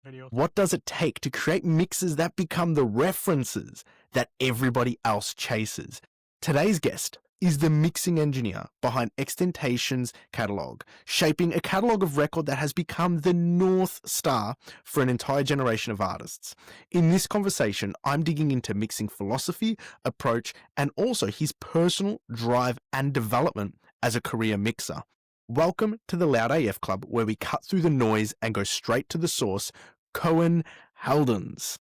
Video. What does it take to create mixes that become the references that everybody else chases? Today's guest is the mixing engineer behind XXXTentacion's catalog, shaping a catalog of record that has become the North Star for an entire generation of artists. In this conversation, I'm digging into mixing philosophy, approach, and also his personal drive and development as a career mixer. Welcome to the Loud AF Club, where we cut through the noise and go straight to the source. Koen Heldens.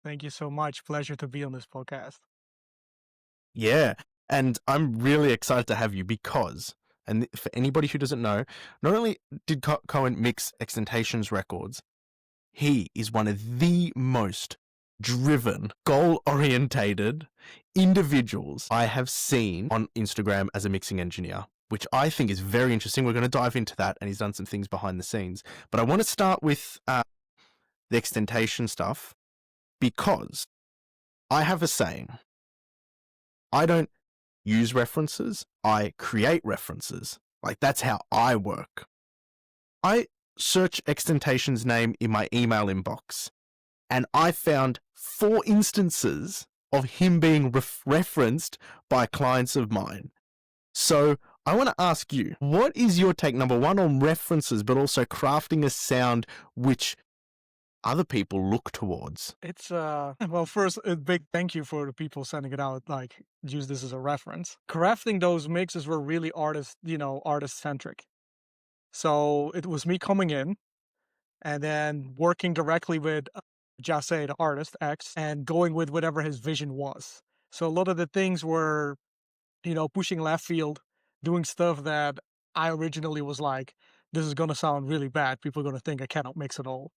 Thank you so much. Pleasure to be on this podcast. Yeah, and I'm really excited to have you because, and for anybody who doesn't know, not only did Koen mix XXXTentacion's records, he is one of the most driven, goal-orientated individuals I have seen on Instagram as a mixing engineer, which I think is very interesting. We're going to dive into that, and he's done some things behind the scenes. But I want to start with the XXXTentacion stuff because I have a saying. I don't use references, I create references. Like, that's how I work. I search XXXTentacion's name in my email inbox, and I found 4 instances of him being referenced by clients of mine. So I want to ask you, what is your take, number one, on references, but also crafting a sound which other people look towards? It's well, first a big thank you for the people sending it out, like use this as a reference. Crafting those mixes were really artist centric. So it was me coming in and then working directly with Jase, the artist X, and going with whatever his vision was. So a lot of the things were, pushing left field, doing stuff that I originally was like, this is gonna sound really bad. People are gonna think I cannot mix at all.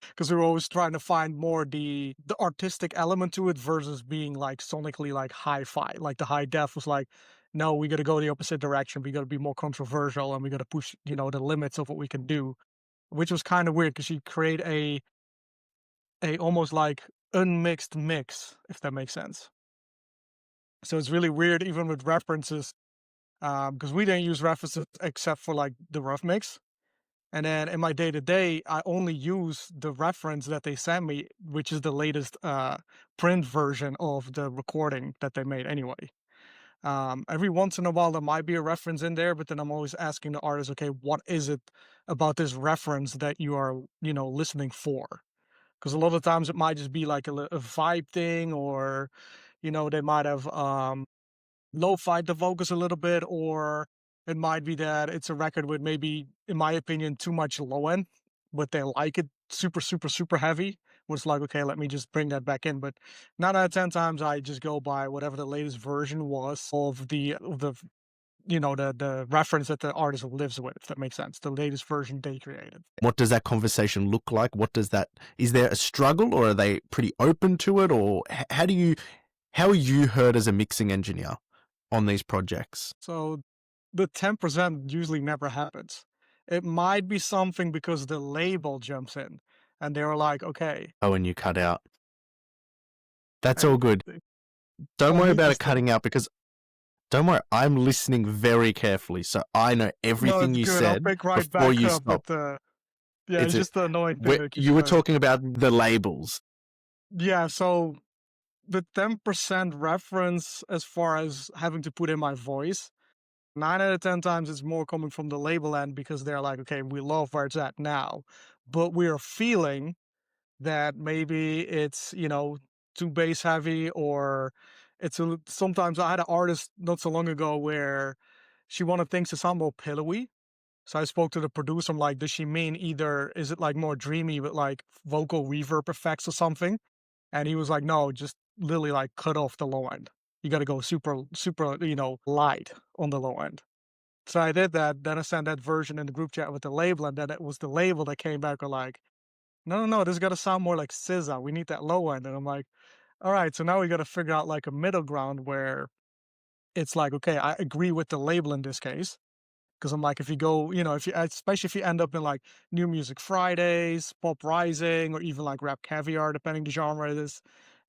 Because we were always trying to find more the artistic element to it versus being like sonically like hi-fi. Like the high def was like, no, we got to go the opposite direction. We got to be more controversial and we got to push, the limits of what we can do, which was kind of weird because you create a almost like unmixed mix, if that makes sense. So it's really weird even with references, because we didn't use references except for like the rough mix. And then in my day-to-day, I only use the reference that they sent me, which is the latest print version of the recording that they made anyway. Every once in a while, there might be a reference in there, but then I'm always asking the artist, okay, what is it about this reference that you are, listening for? Because a lot of times it might just be like a vibe thing, or, they might have lo-fied the vocals a little bit, or it might be that it's a record with maybe, in my opinion, too much low end, but they like it super, super, super heavy. Was like, okay, let me just bring that back in. But 9 out of 10 times, I just go by whatever the latest version was of the the reference that the artist lives with, if that makes sense. The latest version they created. What does that conversation look like? Is there a struggle, or are they pretty open to it? Or how are you heard as a mixing engineer on these projects? So the 10% usually never happens. It might be something because the label jumps in and they were like, okay. Oh, and you cut out. That's all good. Don't worry about it cutting out, because don't worry, I'm listening very carefully, so I know everything you said I'll pick right before back you up, stop. but it's just the annoying thing. That You were talking about the labels. Yeah, so the 10% reference, as far as having to put in my voice, 9 out of 10 times it's more coming from the label end, because they're like, okay, we love where it's at now, but we're feeling that maybe it's, too bass heavy, or sometimes I had an artist not so long ago where she wanted things to sound more pillowy. So I spoke to the producer. I'm like, does she mean either, is it like more dreamy with like vocal reverb effects or something? And he was like, no, just literally like cut off the low end. You got to go super, super, light on the low end. So I did that. Then I sent that version in the group chat with the label, and then it was the label that came back like, no, this got to sound more like SZA. We need that low end. And I'm like, all right, so now we got to figure out like a middle ground where it's like, okay, I agree with the label in this case. Because I'm like, if you go, especially if you end up in like New Music Fridays, Pop Rising, or even like Rap Caviar, depending the genre it is,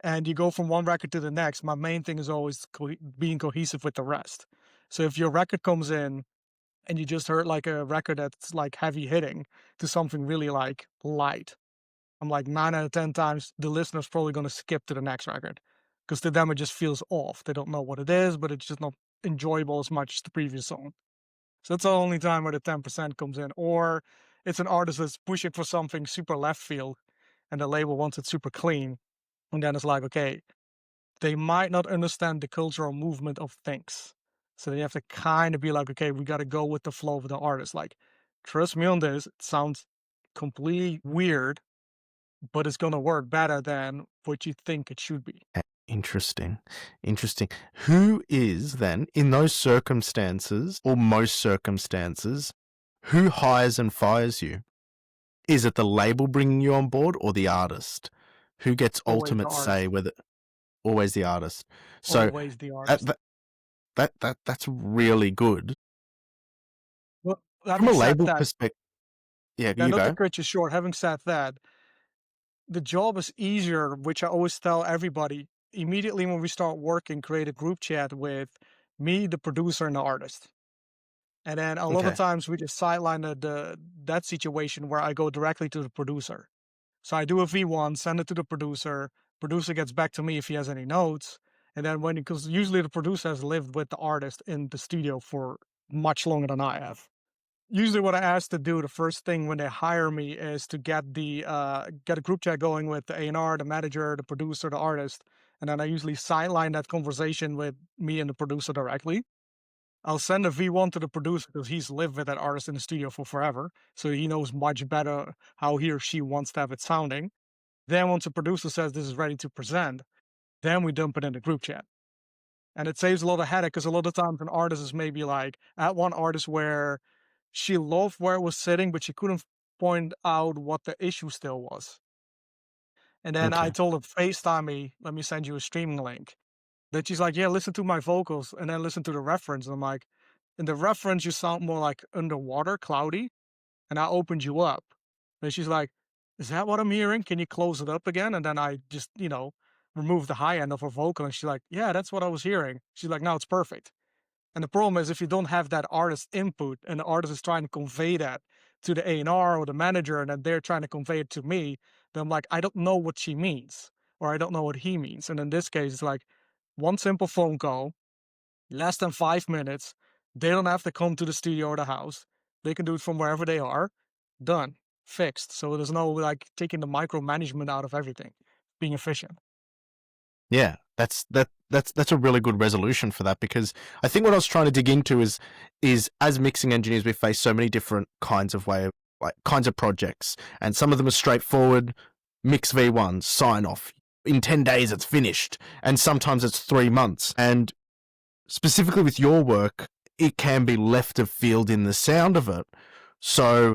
and you go from one record to the next, my main thing is always being cohesive with the rest. So if your record comes in and you just heard like a record that's like heavy hitting to something really like light. I'm like 9 out of 10 times the listener's probably gonna skip to the next record because to them it just feels off. They don't know what it is, but it's just not enjoyable as much as the previous song. So that's the only time where the 10% comes in. Or it's an artist that's pushing for something super left field and the label wants it super clean. And then it's like, okay, they might not understand the cultural movement of things. So then you have to kind of be like, okay, we got to go with the flow of the artist. Like, trust me on this. It sounds completely weird, but it's going to work better than what you think it should be. Interesting. Interesting. Who is then, in those circumstances, or most circumstances, who hires and fires you? Is it the label bringing you on board or the artist? Who gets Always the ultimate say artist. whether always the artist? So Always the that, artist. that's really good. Well, From a having said label that, perspective, yeah, yeah, you not to go. cut you short, having said that, the job is easier, which I always tell everybody immediately when we start working, create a group chat with me, the producer, and the artist. And then a lot of Okay. times we just sideline that situation where I go directly to the producer. So I do a V1, send it to the producer. Producer gets back to me if he has any notes. And then because usually the producer has lived with the artist in the studio for much longer than I have. Usually what I ask to do the first thing when they hire me is to get a group chat going with the A&R, the manager, the producer, the artist, and then I usually sideline that conversation with me and the producer directly. I'll send a V1 to the producer because he's lived with that artist in the studio for forever, so he knows much better how he or she wants to have it sounding. Then once the producer says this is ready to present, then we dump it in the group chat. And it saves a lot of headache because a lot of times an artist is maybe like at one artist where she loved where it was sitting, but she couldn't point out what the issue still was. And then I Okay. told her, FaceTime me, let me send you a streaming link. Then she's like, yeah, listen to my vocals and then listen to the reference. And I'm like, in the reference, you sound more like underwater, cloudy. And I opened you up. And she's like, is that what I'm hearing? Can you close it up again? And then I just, remove the high end of her vocal. And she's like, yeah, that's what I was hearing. She's like, now it's perfect. And the problem is if you don't have that artist input and the artist is trying to convey that to the A&R or the manager and then they're trying to convey it to me, then I'm like, I don't know what she means or I don't know what he means. And in this case, it's like one simple phone call, less than 5 minutes. They don't have to come to the studio or the house. They can do it from wherever they are. Done. Fixed. So there's no like taking the micromanagement out of everything, being efficient. Yeah, that's a really good resolution for that because I think what I was trying to dig into is as mixing engineers we face so many different kinds of kinds of projects and some of them are straightforward mix V1 sign off in 10 days it's finished and sometimes it's 3 months and specifically with your work it can be left of field in the sound of it. So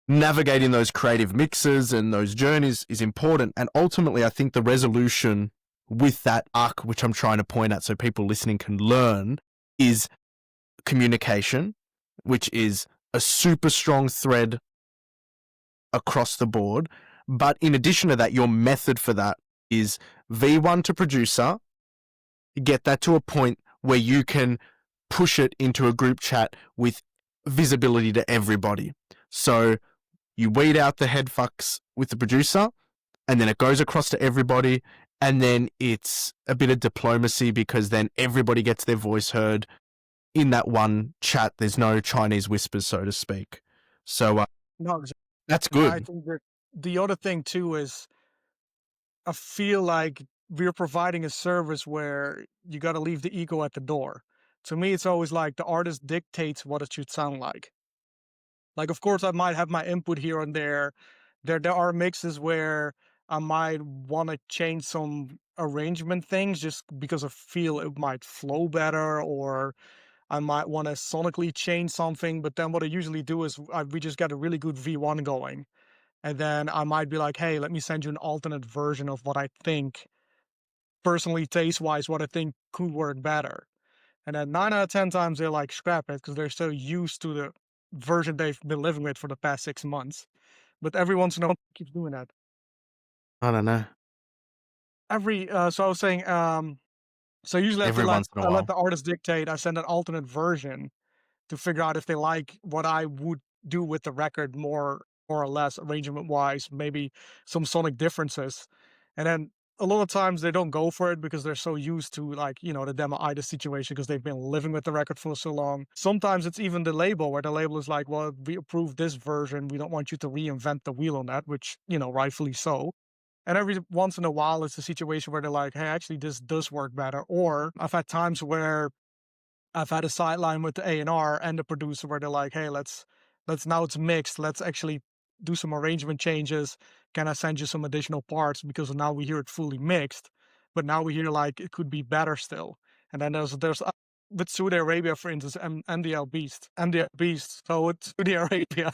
navigating those creative mixes and those journeys is important. And ultimately, I think the resolution with that arc, which I'm trying to point at so people listening can learn, is communication, which is a super strong thread across the board. But in addition to that, your method for that is V1 to producer, get that to a point where you can push it into a group chat with visibility to everybody. So you weed out the head fucks with the producer, and then it goes across to everybody, and then it's a bit of diplomacy because then everybody gets their voice heard in that one chat. There's no Chinese whispers, so to speak. So No, exactly. that's And I good. think that the other thing too is I feel like we're providing a service where you got to leave the ego at the door. To me, it's always like the artist dictates what it should sound like. Like, of course, I might have my input here and there. There are mixes where I might want to change some arrangement things just because I feel it might flow better, or I might want to sonically change something. But then what I usually do is we just get a really good V1 going. And then I might be like, hey, let me send you an alternate version of what I think, personally, taste wise, what I think could work better. And then 9 out of 10 times they're like, scrap it because they're so used to the version they've been living with for the past 6 months. But every once in a while, keeps doing that. I don't know. So I was saying, so I usually have to Every once in a I let while. the artist dictate. I send an alternate version. to figure out if they like what I would do with the record more or less arrangement wise, maybe some sonic differences. And then a lot of times they don't go for it because they're so used to like, the demo-itis situation because they've been living with the record for so long. Sometimes it's even the label where the label is like, well, we approve this version. We don't want you to reinvent the wheel on that, which, rightfully so. And every once in a while, it's a situation where they're like, hey, actually, this does work better. Or I've had times where I've had a sideline with the A&R and the producer where they're like, hey, let's now it's mixed. Let's actually do some arrangement changes. Can I send you some additional parts? Because now we hear it fully mixed, but now we hear like it could be better still. And then there's with Saudi Arabia, for instance, MDL Beast. So with Saudi Arabia,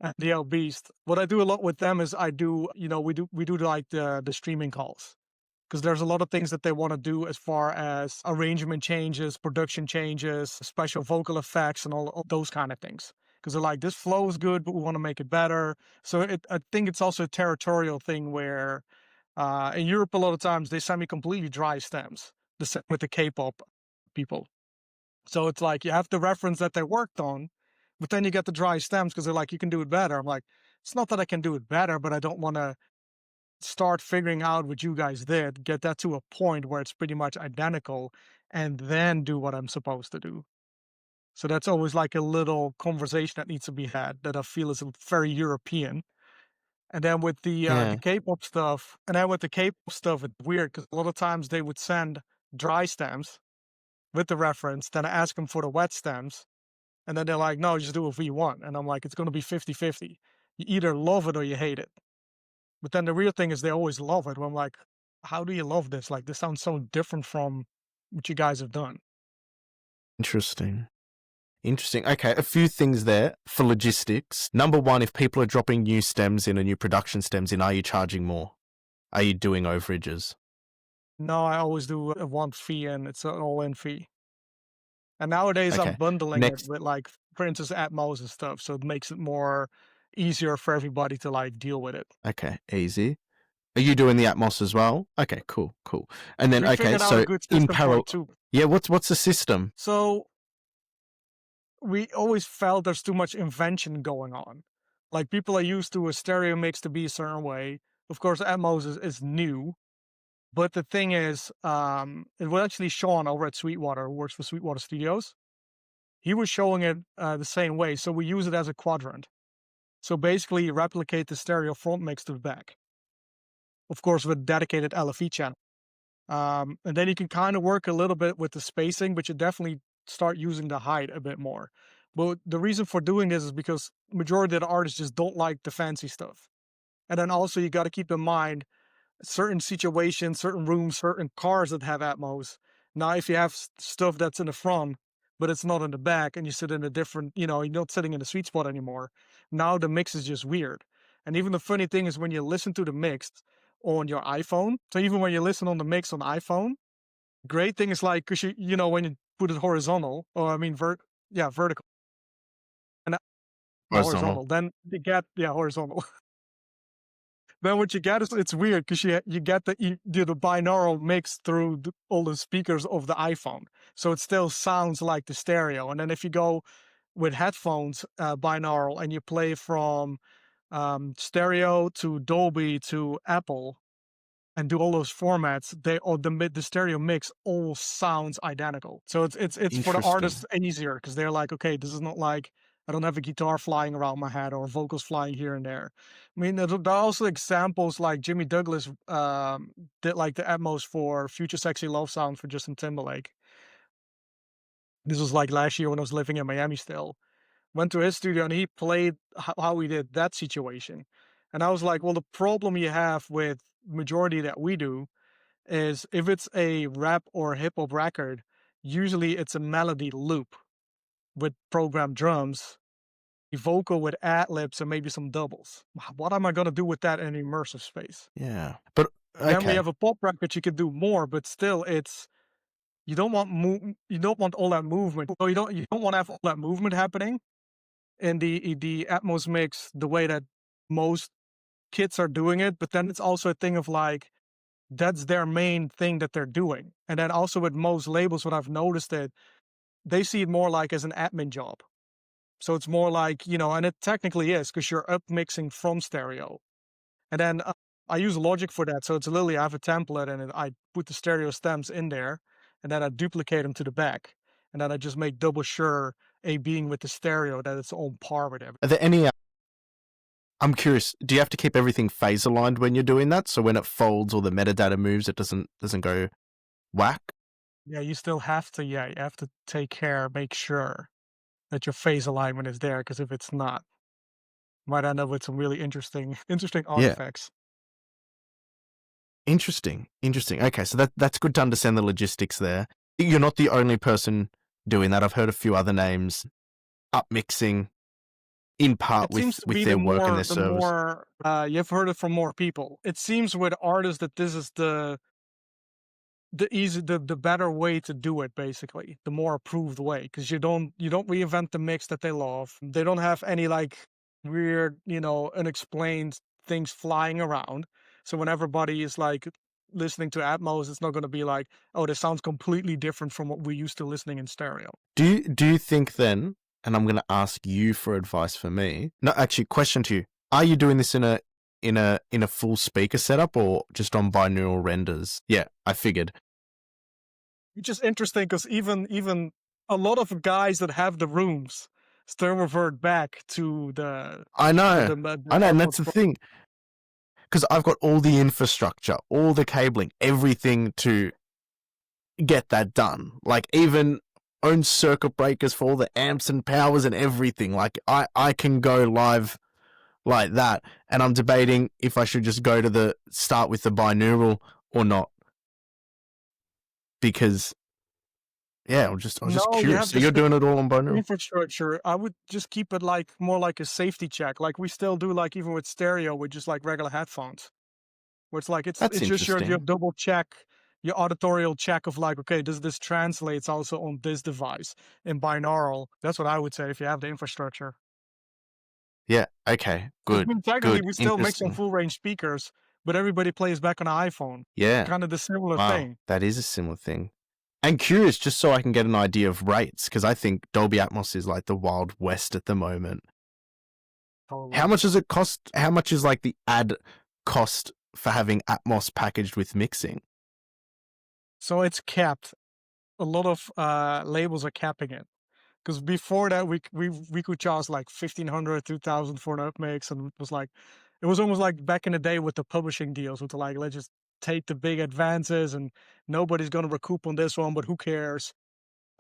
MDL Beast. What I do a lot with them is we do like the streaming calls because there's a lot of things that they want to do as far as arrangement changes, production changes, special vocal effects, and all those kind of things. Because they're like, this flow is good, but we want to make it better. So I think it's also a territorial thing where in Europe, a lot of times they send me completely dry stems, the same with the K-pop people. So it's like you have the reference that they worked on, but then you get the dry stems because they're like, you can do it better. I'm like, it's not that I can do it better, but I don't want to start figuring out what you guys did, get that to a point where it's pretty much identical, and then do what I'm supposed to do. So that's always like a little conversation that needs to be had that I feel is very European. And then with the Yeah. K-pop stuff, it's weird because a lot of times they would send dry stems with the reference, then I ask them for the wet stems, and then they're like, no, just do a V1. And I'm like, it's going to be 50-50. You either love it or you hate it. But then the real thing is they always love it. When I'm like, how do you love this? Like, this sounds so different from what you guys have done. Interesting. Interesting. Okay, a few things there for logistics. Number one, if people are dropping new stems in or new production stems in, are you charging more? Are you doing overages? No, I always do a one fee and it's an all-in fee. And nowadays I'm Okay. bundling it Next. with like, for instance, Atmos and stuff. So it makes it more easier for everybody to like deal with it. Okay, easy. Are you doing the Atmos as well? Okay, cool, cool. And then, We okay, figured out a so good in system for parallel, it too. yeah, what's the system? So we always felt there's too much invention going on. Like people are used to a stereo mix to be a certain way. Of course, Atmos is new. But the thing is, it was actually Sean over at Sweetwater, who works for Sweetwater Studios. He was showing it the same way. So we use it as a quadrant. So basically, you replicate the stereo front mix to the back, of course, with a dedicated LFE channel. And then you can kind of work a little bit with the spacing, but you definitely start using the height a bit more. But the reason for doing this is because majority of the artists just don't like the fancy stuff. And then also you got to keep in mind certain situations, certain rooms, certain cars that have Atmos. Now, if you have stuff that's in the front, but it's not in the back, and you sit in a different, you're not sitting in the sweet spot anymore. Now the mix is just weird. And even the funny thing is when you listen to the mix on your iPhone. So even when you listen on the mix on iPhone, great thing is like, cause when you put it horizontal, or I mean, vertical and Horizontal. horizontal, then you get, horizontal. Then what you get is it's weird because you get the binaural mix through all the speakers of the iPhone, so it still sounds like the stereo. And then if you go with headphones binaural and you play from stereo to Dolby to Apple and do all those formats, the stereo mix all sounds identical. So it's for the Interesting. artists easier because they're like, okay, this is not like I don't have a guitar flying around my head or vocals flying here and there. I mean, there are also examples like Jimmy Douglas did like the Atmos for Future Sexy Love Sound for Justin Timberlake. This was like last year when I was living in Miami still. Went to his studio and he played how he did that situation. And I was like, well, the problem you have with majority that we do is if it's a rap or hip hop record, usually it's a melody loop with programmed drums, a vocal with ad libs, and maybe some doubles. What am I going to do with that in an immersive space? Yeah. But Then we okay. have a pop record, you could do more, but still, you don't want you don't want all that movement. So you don't want to have all that movement happening in the Atmos mix the way that most kids are doing it. But then it's also a thing of like that's their main thing that they're doing. And then also with most labels, what I've noticed it they see it more like as an admin job. So it's more like, and it technically is because you're up mixing from stereo. And then I use Logic for that. So it's literally, I have a template and I put the stereo stems in there and then I duplicate them to the back. And then I just make double sure a being with the stereo that it's on par with everything. Are there any? I'm curious. Do you have to keep everything phase aligned when you're doing that? So when it folds or the metadata moves, it doesn't go whack. Yeah, you still have to, you have to take care, make sure that your phase alignment is there. Because if it's not, you might end up with some really interesting Yeah. artifacts. Interesting. Interesting. Okay, so that's good to understand the logistics there. You're not the only person doing that. I've heard a few other names up mixing in part It seems with to be their work and their the service. more you've heard it from more people. It seems with artists that this is the better way to do it, basically, the more approved way, because you don't reinvent the mix that they love. They don't have any like weird, unexplained things flying around. So when everybody is like listening to Atmos, it's not going to be like, oh, this sounds completely different from what we're used to listening in stereo. Do you think then, and I'm going to ask you for advice for me. No, actually, question to you. Are you doing this in a full speaker setup or just on binaural renders? Yeah, I figured. Which is interesting because even a lot of guys that have the rooms still revert back to the I know. the I know, and that's Atmos the Pro. thing. Because I've got all the infrastructure, all the cabling, everything to get that done. Like even own circuit breakers for all the amps and powers and everything. Like I can go live like that. And I'm debating if I should just go to the start with the binaural or not. Because yeah, I was just No, you curious. have So this you're doing it all on binaural? infrastructure. I would just keep it like more like a safety check, like we still do, like even with stereo, with just like regular headphones, where it's like That's it's just your interesting. double check, your auditorial check of like, okay, does this translates also on this device in binaural? That's what I would say if you have the infrastructure. Yeah, okay. 'Cause, I Good. mean, technically, Good. we still mix on Interesting. full range speakers, but everybody plays back on an iPhone. Yeah. Kind of the similar Wow. thing. That is a similar thing. And curious, just so I can get an idea of rates, because I think Dolby Atmos is like the Wild West at the moment. How Totally. much does it cost? How much is like the ad cost for having Atmos packaged with mixing? So it's capped. A lot of labels are capping it. Because before that, we could charge like 1,500, 2,000 for an upmix, and it was almost like back in the day with the publishing deals, with like, let's just take the big advances, and nobody's gonna recoup on this one, but who cares?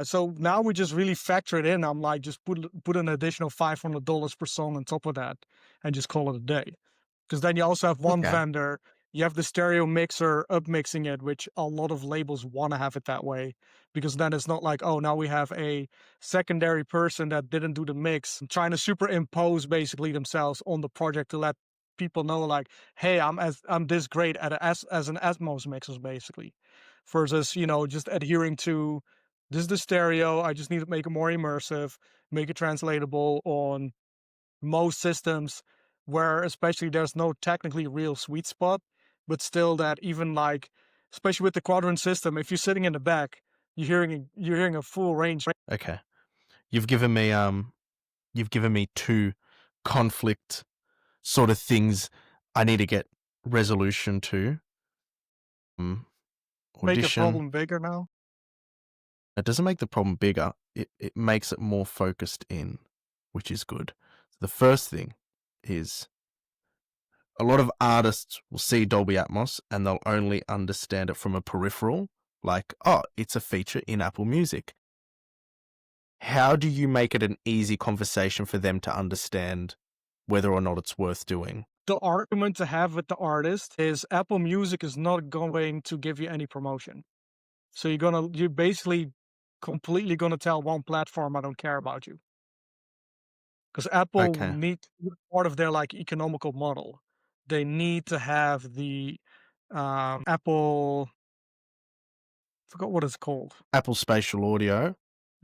So now we just really factor it in. I'm like, just put an additional $500 per song on top of that, and just call it a day. Because then you also have one Okay. vendor, you have the stereo mixer upmixing it, which a lot of labels want to have it that way. Because then it's not like, oh, now we have a secondary person that didn't do the mix, trying to superimpose basically themselves on the project to let people know, like, hey, I'm this great at as an Atmos mixer, basically. Versus, just adhering to this is the stereo. I just need to make it more immersive, make it translatable on most systems where especially there's no technically real sweet spot, but still that even like, especially with the quadrant system, if you're sitting in the back, you're hearing a full range. Okay. You've given me two conflict sort of things I need to get resolution to. Make a Audition. problem bigger now. It doesn't make the problem bigger. It makes it more focused in, which is good. The first thing is a lot of artists will see Dolby Atmos and they'll only understand it from a peripheral, like, oh, it's a feature in Apple Music. How do you make it an easy conversation for them to understand whether or not it's worth doing? The argument to have with the artist is Apple Music is not going to give you any promotion. So you're basically completely gonna tell one platform, I don't care about you. Because Apple Okay. part of their like economical model. They need to have the Apple, forgot what it's called. Apple Spatial Audio.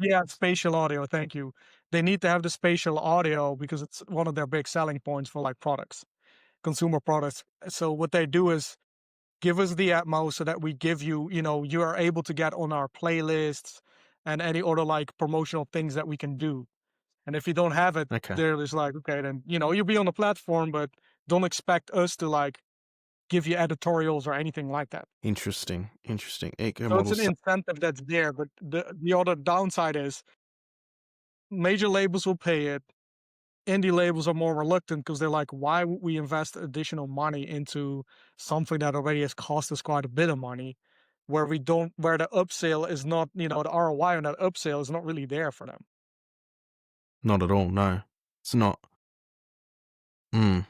Yeah, spatial audio. Thank you. They need to have the spatial audio because it's one of their big selling points for like products, consumer products. So what they do is give us the Atmos so that we give you, you are able to get on our playlists, and any other like promotional things that we can do. And if you don't have it, Okay. they're just like, okay, then you'll be on the platform, but don't expect us to like give you editorials or anything like that. Interesting. Interesting. Eco So it's an models. incentive that's there, but the other downside is major labels will pay it. Indie labels are more reluctant because they're like, why would we invest additional money into something that already has cost us quite a bit of money, where the upsale is not, the ROI on that upsale is not really there for them. Not at all. No, it's not. Hmm.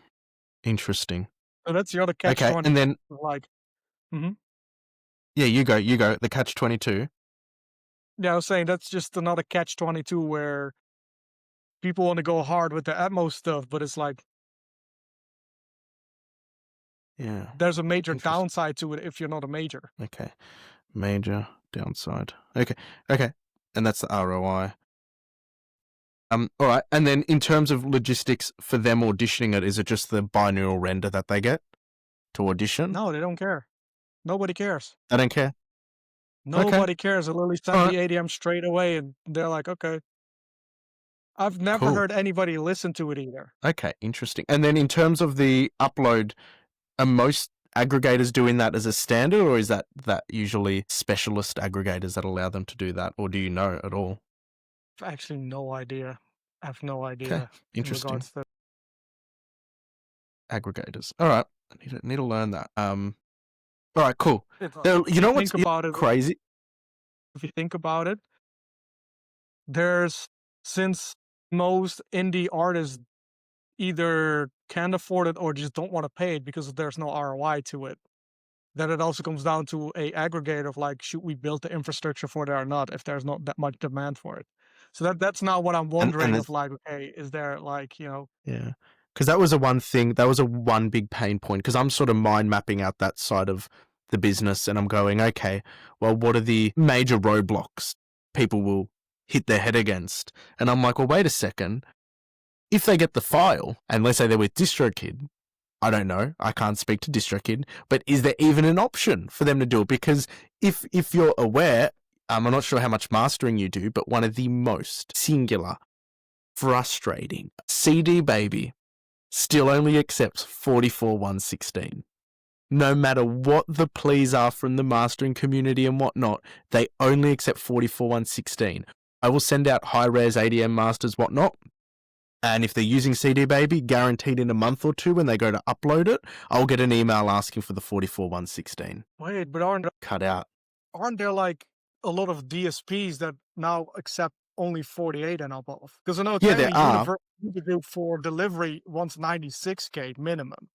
Interesting. So that's the other catch Okay. 20. And then, Like, mhm. yeah, you go. You go. The catch 22. Yeah, I was saying that's just another catch 22 where people want to go hard with the Atmos stuff, but it's like Yeah. there's a major Interesting. downside to it if you're not a major. Okay. Major downside. Okay. Okay. And that's the ROI. All right. And then in terms of logistics for them auditioning it, is it just the binaural render that they get to audition? No, they don't care. Nobody cares. They don't care. Okay. Nobody cares. I literally All sent right. the ADM straight away, and they're like, okay. I've never Cool. heard anybody listen to it either. Okay. Interesting. And then in terms of the upload, are most aggregators doing that as a standard, or is that usually specialist aggregators that allow them to do that, or do you know at all? I've actually no idea. I have no Okay. idea in Interesting. regards to Aggregators. All right. I need to learn that. All right. Cool. it. You If you know what's think about it, crazy? if you think about it, there's since most indie artists either can't afford it or just don't want to pay it because there's no ROI to it. Then it also comes down to a aggregator of like, should we build the infrastructure for it or not if there's not that much demand for it? So that's not what I'm And wondering of there's like, okay, is there like, Yeah. Because that was a one thing, that was a one big pain point. Because I'm sort of mind mapping out that side of the business and I'm going, okay, well, what are the major roadblocks people will hit their head against? And I'm like, well, wait a second. If they get the file, and let's say they're with DistroKid, I don't know, I can't speak to DistroKid, but is there even an option for them to do it? Because if you're aware, I'm not sure how much mastering you do, but one of the most singular, frustrating CD Baby still only accepts 44.116. No matter what the pleas are from the mastering community and whatnot, they only accept 44.116. I will send out high res ADM masters, whatnot, and if they're using CD Baby, guaranteed in a month or two when they go to upload it, I'll get an email asking for the 44.116. wait, but Cut out. aren't there like a lot of DSPs that now accept only 48 and above? Because I know Yeah, there technically are. Universal for delivery wants 96K minimum.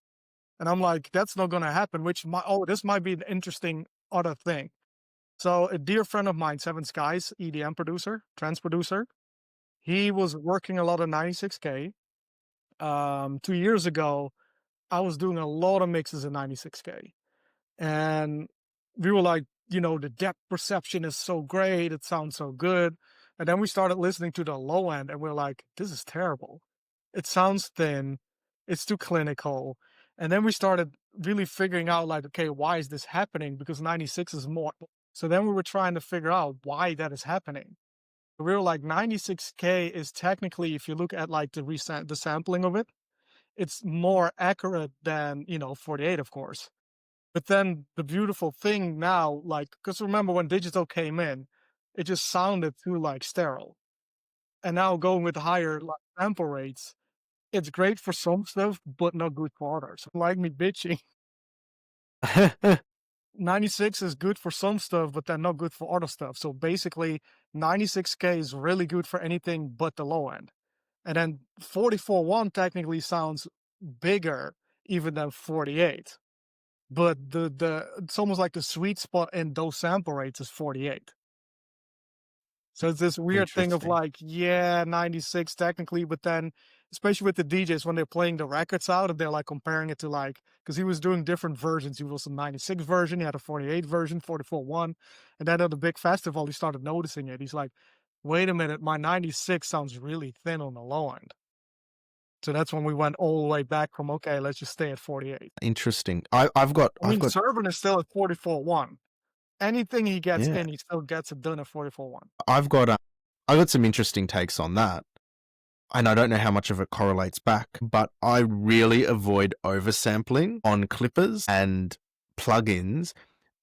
And I'm like, that's not gonna happen, this might be an interesting other thing. So a dear friend of mine, Seven Skies, EDM producer, trance producer, he was working a lot of 96K. 2 years ago, I was doing a lot of mixes in 96K. And we were like, the depth perception is so great, it sounds so good. And then we started listening to the low end and we're like, this is terrible. It sounds thin, it's too clinical. And then we started really figuring out like, okay, why is this happening? Because 96 is more. So then we were trying to figure out why that is happening. We were like 96K is technically, if you look at like the sampling of it, it's more accurate than, 48, of course. But then the beautiful thing now, like, because remember when digital came in, it just sounded too like sterile. And now going with higher like sample rates, it's great for some stuff, but not good for others. Like me bitching, 96 is good for some stuff, but then not good for other stuff. So basically, 96K is really good for anything but the low end. And then 44.1 technically sounds bigger even than 48. But the it's almost like the sweet spot in those sample rates is 48. So it's this weird thing of Interesting. like, yeah, 96 technically, but then especially with the DJs when they're playing the records out and they're like comparing it to like, because he was doing different versions. He was a 96 version, he had a 48 version, 44.1. And then at the big festival, he started noticing it. He's like, wait a minute, my 96 sounds really thin on the low end. So that's when we went all the way back from, okay, let's just stay at 48. Interesting. I mean, Servant is still at 44.1. Anything he gets Yeah. in, he still gets it done at 44.1. I've got some interesting takes on that. And I don't know how much of it correlates back, but I really avoid oversampling on clippers and plugins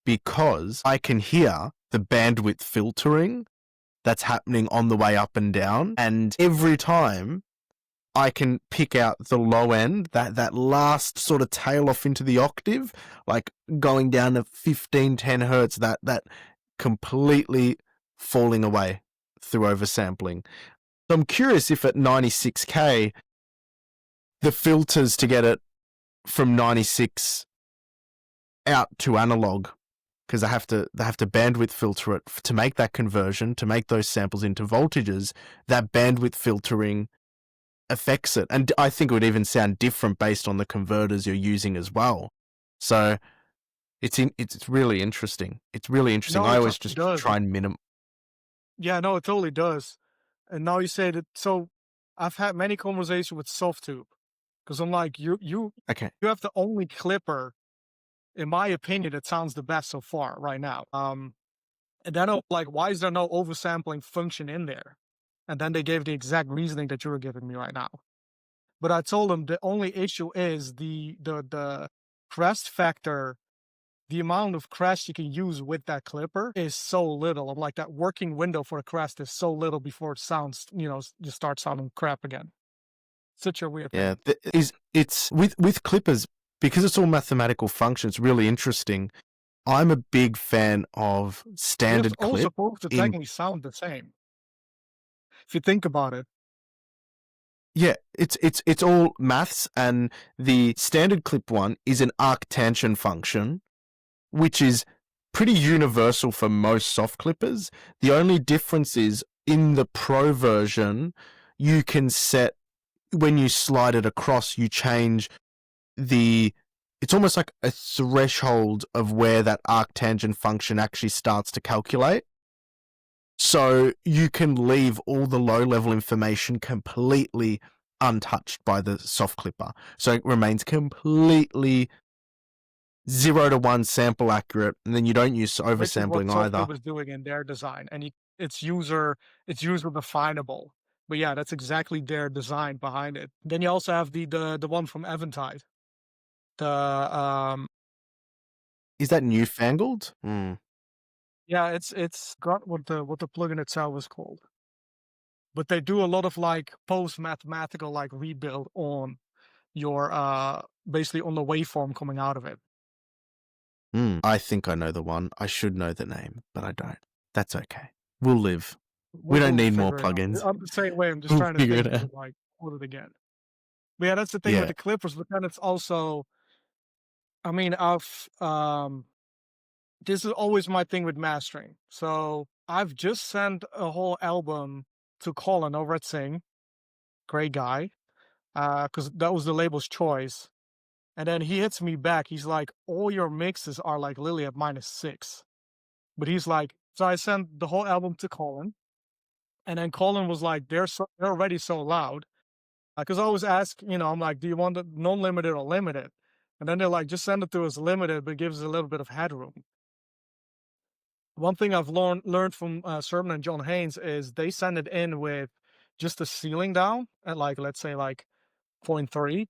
because I can hear the bandwidth filtering that's happening on the way up and down. And every time I can pick out the low end, that last sort of tail off into the octave, like going down to 15, 10 hertz, that completely falling away through oversampling. So I'm curious if at 96K, the filters to get it from 96 out to analog, because they have to bandwidth filter it to make that conversion, to make those samples into voltages. That bandwidth filtering affects it, and I think it would even sound different based on the converters you're using as well. So it's really interesting. It's really interesting. No, I it always totally just does. try and Yeah, no, it totally does. And now you say that. So I've had many conversations with Softtube because I'm like, you Okay. have the only clipper, in my opinion, that sounds the best so far right now. And then I'm like, why is there no oversampling function in there? And then they gave the exact reasoning that you were giving me right now. But I told them the only issue is the crest factor. The amount of crest you can use with that clipper is so little. I'm like, that working window for a crest is so little before it sounds, just starts sounding crap again. Such a weird thing. Yeah, it's with clippers, because it's all mathematical functions. Really interesting. I'm a big fan of It's standard all clip supposed to in technically sound the same. If you think about it. Yeah, it's all maths, and the standard clip one is an arctantion function, which is pretty universal for most soft clippers. The only difference is in the pro version, you can set, when you slide it across, you change it's almost like a threshold of where that arctangent function actually starts to calculate. So you can leave all the low-level information completely untouched by the soft clipper. So it remains completely 0 to 1 sample accurate, and then you don't use Which is what oversampling either. Softtube is doing in their design, and it's user definable. But yeah, that's exactly their design behind it. Then you also have the one from Eventide. The Is that newfangled? yeah, it's got what the plugin itself is called. But they do a lot of like post mathematical like rebuild on your basically on the waveform coming out of it. I think I know the one. I should know the name, but I don't. That's okay. We'll live. We don't We'll need more figure it out. plugins. I'm the same way. I'm just We'll trying to figure think it out. of like what it again. But yeah, that's the thing with Yeah. the Clippers. But then it's also, I mean, this is always my thing with mastering. So I've just sent a whole album to Colin over at Sing, great guy, because that was the label's choice. And then he hits me back. He's like, all your mixes are like literally at -6. But he's like, so I sent the whole album to Colin. And then Colin was like, they're already so loud. Because I always ask, I'm like, do you want the non-limited or limited? And then they're like, just send it to us limited, but gives us a little bit of headroom. One thing I've learned from Sharpen and John Haynes is they send it in with just the ceiling down at like, let's say like 0.3.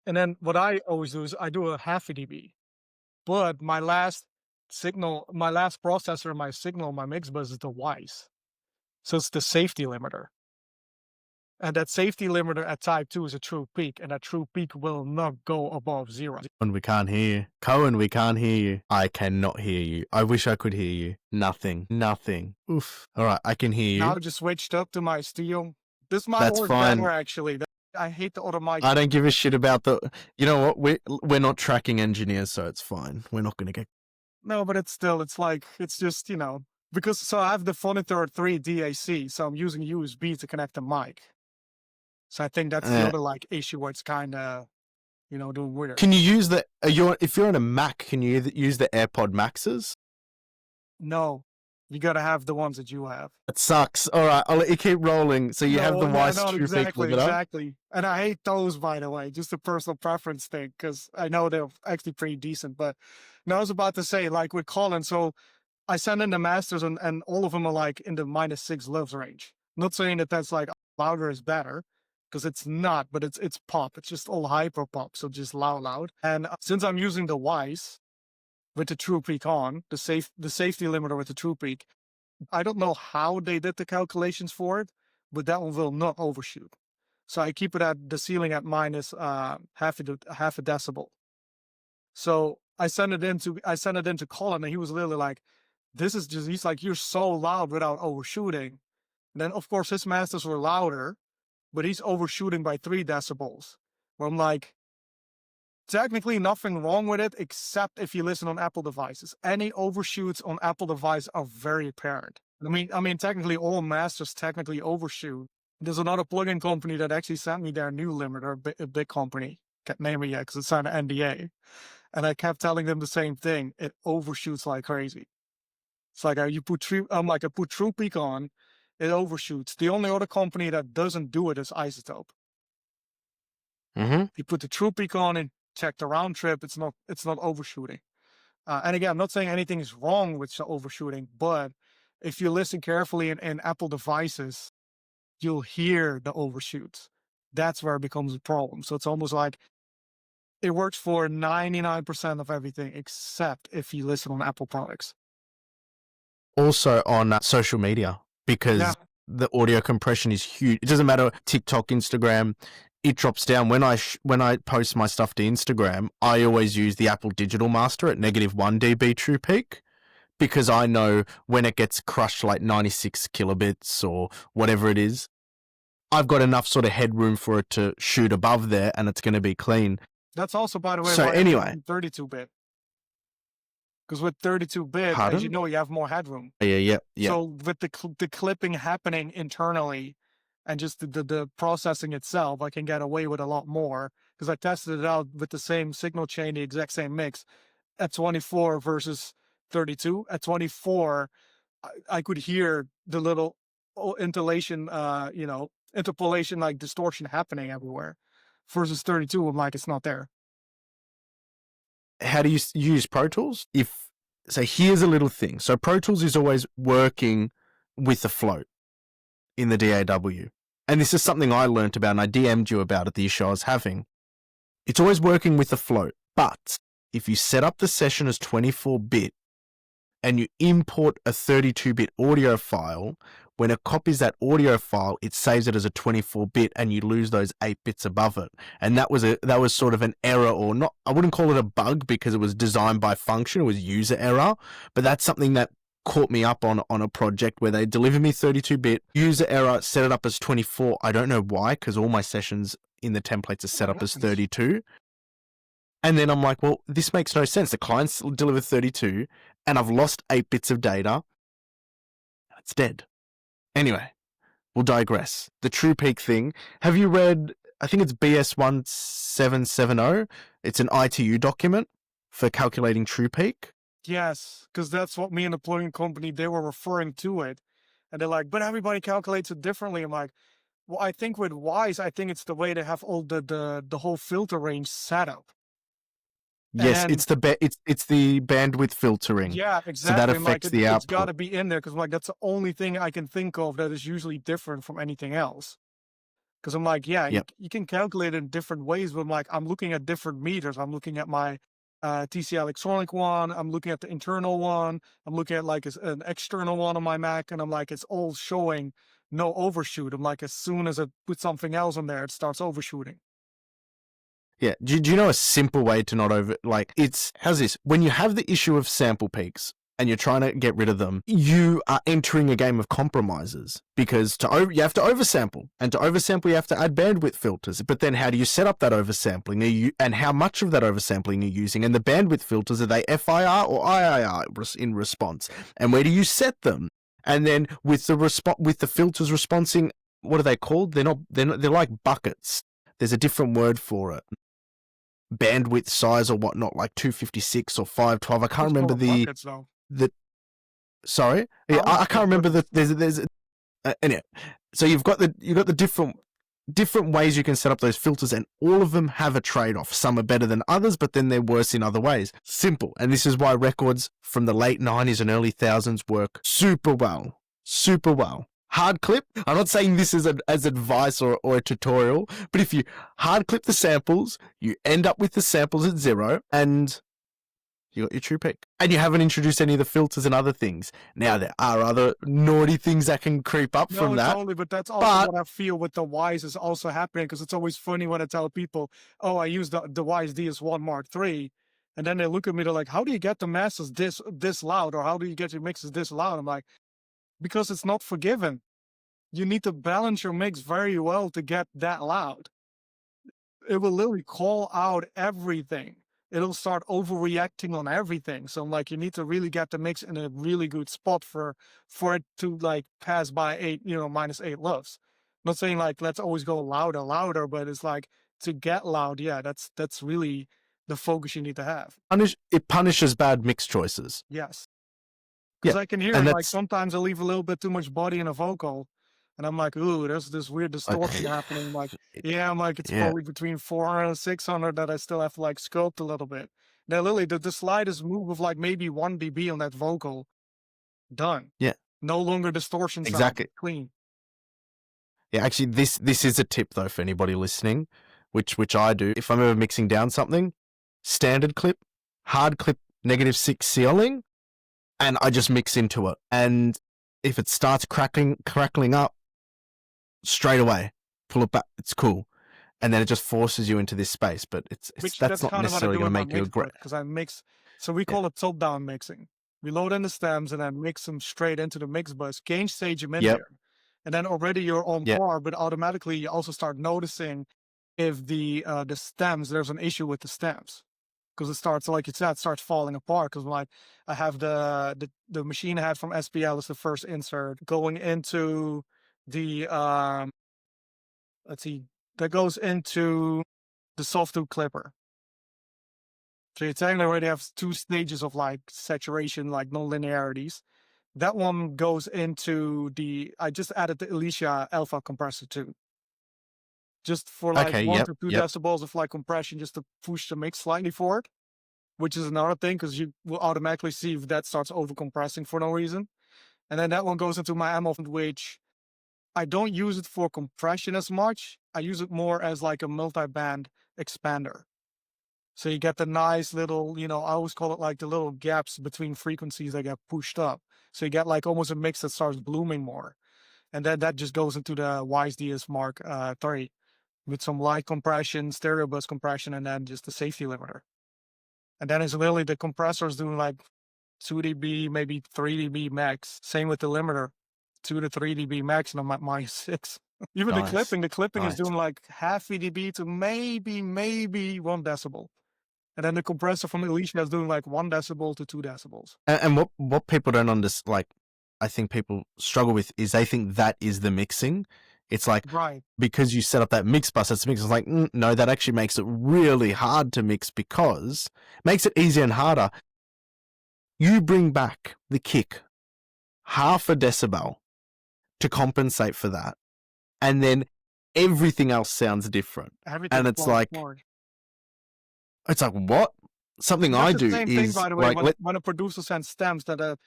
And then what I always do is I do a half a dB. But my last processor in my signal, my mix bus is the Wise. So it's the safety limiter. And that safety limiter at type 2 is a true peak, and that true peak will not go above 0. And we can't hear you. Koen, we can't hear you. I cannot hear you. I wish I could hear you. Nothing. Oof. All right, I can hear you. Now I just switched up to my Steel. This might That's work fine. better, actually. I hate the other mic. I don't give a shit about you know what? We're not tracking engineers, so it's fine. We're not going to get... No, but it's just, because, so I have the Monitor 3 DAC, so I'm using USB to connect the mic. So I think that's the other like issue where it's kind of, doing weird. Can you use if you're on a Mac, can you use the AirPod Maxes? No, You gotta have the ones that you have. It sucks. All right, I'll let you keep rolling. So you have the No, yeah, Weiss no, True Peak exactly, limiter. exactly. And I hate those, by the way, just a personal preference thing, because I know they're actually pretty decent. But no, I was about to say, like with Colin, so I send in the masters and all of them are like in the -6 LUFS range. Not saying that that's like louder is better, because it's not, but it's pop. It's just all hyper pop, so just loud. And since I'm using the Weiss with the True Peak on, the safety limiter with the True Peak, I don't know how they did the calculations for it, but that one will not overshoot. So I keep it at the ceiling at minus half a decibel. So I sent it into Colin, and he was literally like, "This is just." He's like, "You're so loud without overshooting." And then of course his masters were louder, but he's overshooting by 3 decibels. Where I'm like, technically nothing wrong with it, except if you listen on Apple devices. Any overshoots on Apple device are very apparent. I mean, technically all masters technically overshoot. There's another plugin company that actually sent me their new limiter, a big company. Can't name it yet because it's signed an NDA. And I kept telling them the same thing. It overshoots like crazy. It's like I put True Peak on, it overshoots. The only other company that doesn't do it is Isotope. Mm-hmm. You put the True Peak on and check the round trip. It's not overshooting. And again, I'm not saying anything is wrong with overshooting, but if you listen carefully in Apple devices, you'll hear the overshoots. That's where it becomes a problem. So it's almost like it works for 99% of everything, except if you listen on Apple products. Also on social media, because Yeah. the audio compression is huge. It doesn't matter TikTok, Instagram. It drops down when I post my stuff to Instagram. I always use the Apple Digital Master at -1 dB True Peak, because I know when it gets crushed like 96 kilobits or whatever it is, I've got enough sort of headroom for it to shoot above there, and it's going to be clean. That's also, by the way, So why anyway, I'm 32-bit. Because with 32-bit, pardon? as you know, you have more headroom. Yeah. So with the clipping happening internally and just the processing itself, I can get away with a lot more, because I tested it out with the same signal chain, the exact same mix at 24 versus 32. At 24, I could hear the little interpolation, like distortion happening everywhere. Versus 32, I'm like, it's not there. How do you use Pro Tools? So here's a little thing. So Pro Tools is always working with the float in the DAW. And this is something I learned about, and I DM'd you about at the issue I was having. It's always working with the float. But if you set up the session as 24-bit and you import a 32-bit audio file, when it copies that audio file, it saves it as a 24-bit, and you lose those 8 bits above it. And that was sort of an error, or not. I wouldn't call it a bug because it was designed by function. It was user error, but that's something that caught me up on a project where they delivered me 32-bit user error, set it up as 24. I don't know why, because all my sessions in the templates are set up as 32. And then I'm like, well, this makes no sense. The client's delivered 32, and I've lost 8 bits of data. It's dead. Anyway, we'll digress. The True Peak thing. Have you read, I think it's BS 1770? It's an ITU document for calculating True Peak. Yes, because that's what me and the plugin company, they were referring to it. And they're like, but everybody calculates it differently. I'm like, well, I think with Wise, I think it's the way they have all the whole filter range set up. Yes, And it's the bandwidth filtering. yeah, So exactly. that I'm like, affects the it's got output. to be in there, because like that's the only thing I can think of that is usually different from anything else. Because I'm like, yeah, Yep. you can calculate it in different ways, but I'm like, I'm looking at different meters. I'm looking at my TCI electronic one. I'm looking at the internal one. I'm looking at like an external one on my Mac, and I'm like, it's all showing no overshoot. I'm like, as soon as I put something else on there, it starts overshooting. Yeah. Do you know a simple way to not how's this? When you have the issue of sample peaks and you're trying to get rid of them, you are entering a game of compromises, because you have to oversample, and to oversample you have to add bandwidth filters. But then how do you set up that oversampling? And how much of that oversampling you're using? And the bandwidth filters, are they FIR or IIR in response? And where do you set them? And then with the filters responding, what are they called? They're like buckets. There's a different word for it. Bandwidth size or whatnot, like 256 or 512. I can't remember buckets, though. Sorry, yeah, I can't remember the. There's anyway. So you've got the different ways you can set up those filters, and all of them have a trade-off. Some are better than others, but then they're worse in other ways. Simple, and this is why records from the late 90s and early thousands work super well. Super well. Hard clip. I'm not saying this is as advice or a tutorial, but if you hard clip the samples, you end up with the samples at 0, and you got your true peak. And you haven't introduced any of the filters and other things. Now, there are other naughty things that can creep up from that. Totally, but that's also what I feel with the Wise is also happening, because it's always funny when I tell people, oh, I use the Wise DS1 Mark III, and then they look at me, they're like, how do you get the masters this loud, or how do you get your mixes this loud? I'm like, because it's not forgiven. You need to balance your mix very well to get that loud. It will literally call out everything. It'll start overreacting on everything. So I'm like, you need to really get the mix in a really good spot for it to like pass by -8 LUFS. Not saying like let's always go louder, but it's like to get loud, yeah, that's really the focus you need to have. It punishes bad mix choices. Yes. Because Yeah, I can hear and like sometimes I leave a little bit too much body in a vocal. And I'm like, ooh, there's this weird distortion happening. I'm like, yeah, I'm like, it's probably between 400 and 600 that I still have to like sculpt a little bit. Now, literally, the slightest move of like maybe 1 dB on that vocal, done. Yeah. No longer distortion sound. Exactly. Clean. Yeah, actually, this is a tip though for anybody listening, which I do. If I'm ever mixing down something, standard clip, hard clip, -6 ceiling, and I just mix into it. And if it starts crackling up, straight away, pull it back. It's cool, and then it just forces you into this space. But that's not necessarily going to make you a great. Because I mix, so we call it top-down mixing. We load in the stems and then mix them straight into the mix bus, gain stage them in there, and then already you're on par. But automatically you also start noticing if the stems, there's an issue with the stems. Because it starts, like you said, it starts falling apart. Because like I have the machine I had from SPL is the first insert going into the let's see, that goes into the soft tube clipper. So you technically already have 2 stages of like saturation, like non-linearities. That one goes into I just added the Alicia alpha compressor too. Just for like 1 to 2 decibels of like compression, just to push the mix slightly forward, which is another thing because you will automatically see if that starts over compressing for no reason. And then that one goes into my amp, which I don't use it for compression as much. I use it more as like a multi-band expander. So you get the nice little, I always call it like the little gaps between frequencies that get pushed up. So you get like almost a mix that starts blooming more. And then that just goes into the Wise DS Mark III with some light compression, stereo bus compression, and then just the safety limiter. And then it's literally the compressors doing like 2 dB, maybe 3 dB max. Same with the limiter, 2 to 3 dB max, and I'm at -6. Even the clipping is doing like half dB to maybe 1 decibel. And then the compressor from Alicia is doing like 1 decibel to 2 decibels. And what people don't understand, like, I think people struggle with is they think that is the mixing. It's like, because you set up that mix bus, it's like, no, that actually makes it really hard to mix because it makes it easier and harder. You bring back the kick half a decibel to compensate for that. And then everything else sounds different. And it's like, what? Something I do is thing, by the way, when a producer sends stems that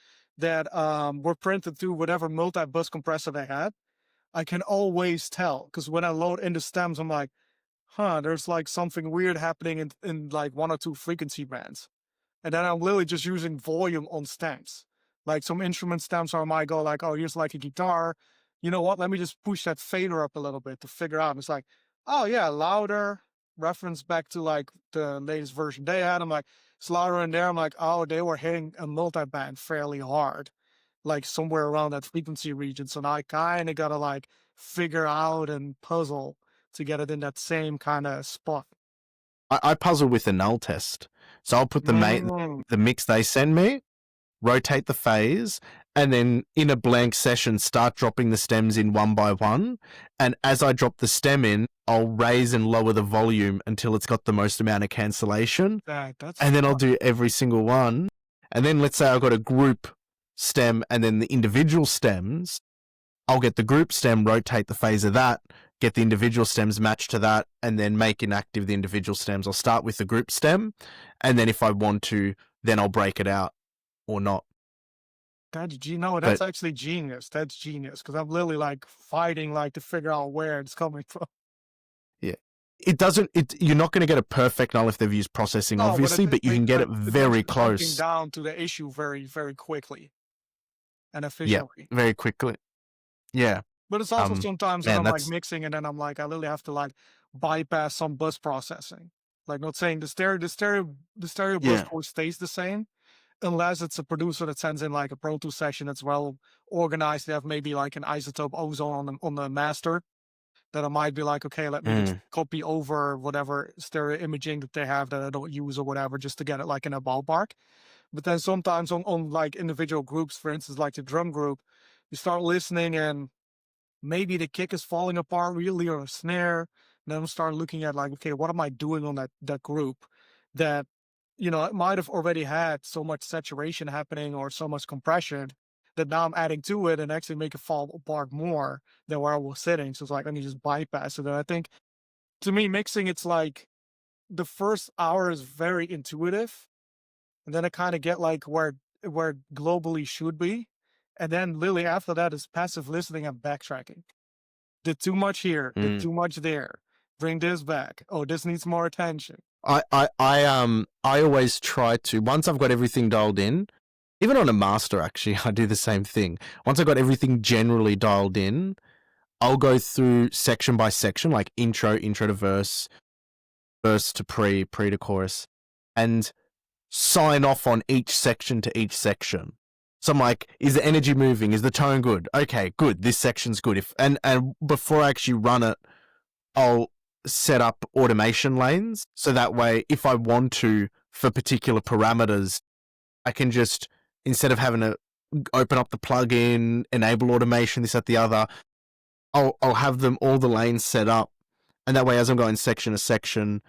were printed to whatever multi-bus compressor they had, I can always tell, because when I load in the stems, I'm like, there's like something weird happening in like 1 or 2 frequency bands. And then I'm literally just using volume on stems. Like some instrument stems I might go like, oh, here's like a guitar. You know what? Let me just push that fader up a little bit to figure out. And it's like, oh yeah, louder. Reference back to like the latest version they had. I'm like, it's louder in there. I'm like, oh, they were hitting a multi-band fairly hard, like somewhere around that frequency region. So now I kind of got to like figure out and puzzle to get it in that same kind of spot. I puzzle with a null test. So I'll put the mix they send me, rotate the phase, and then in a blank session, start dropping the stems in 1 by 1. And as I drop the stem in, I'll raise and lower the volume until it's got the most amount of cancellation. And then I'll do every single one. And then let's say I've got a group stem and then the individual stems, I'll get the group stem, rotate the phase of that, get the individual stems matched to that, and then make inactive the individual stems. I'll start with the group stem, and then if I want to, then I'll break it out or not. No, that's But actually genius. That's genius, because I'm literally like fighting like to figure out where it's coming from. yeah, it doesn't. You're not going to get a perfect null if they've used processing, No, obviously, but you can get it very makes hunting close. down to the issue very, very quickly and Yeah, efficiently. very quickly. Yeah. But it's also sometimes when Man, I'm like that's mixing and then I'm like, I literally have to like bypass some bus processing. Like, not saying the stereo bus yeah. code stays the same, unless it's a producer that sends in like a ProTools session that's well organized. They have maybe like an isotope ozone on the master. That I might be like, okay, let me just copy over whatever stereo imaging that they have that I don't use or whatever, just to get it like in a ballpark. But then sometimes on like individual groups, for instance, like the drum group, you start listening and maybe the kick is falling apart really, or a snare. And then start looking at like, okay, what am I doing on that group that, it might have already had so much saturation happening or so much compression that now I'm adding to it and actually make it fall apart more than where I was sitting. So it's like, let me just bypass it. And I think, to me, mixing, it's like the first hour is very intuitive, and then I kind of get like where globally should be, and then literally after that is passive listening and backtracking. Did too much here, did too much there. Bring this back. Oh, this needs more attention. I always try to, once I've got everything dialed in, even on a master, actually, I do the same thing. Once I've got everything generally dialed in, I'll go through section by section, like intro to verse to pre to chorus, and sign off on each section to each section. So I'm like, is the energy moving? Is the tone good? Okay, good. This section's good. And before I actually run it, I'll set up automation lanes. So that way, if I want to, for particular parameters, I can just, instead of having to open up the plugin, enable automation, this, that, the other, I'll have them, all the lanes set up. And that way, as I'm going section to section,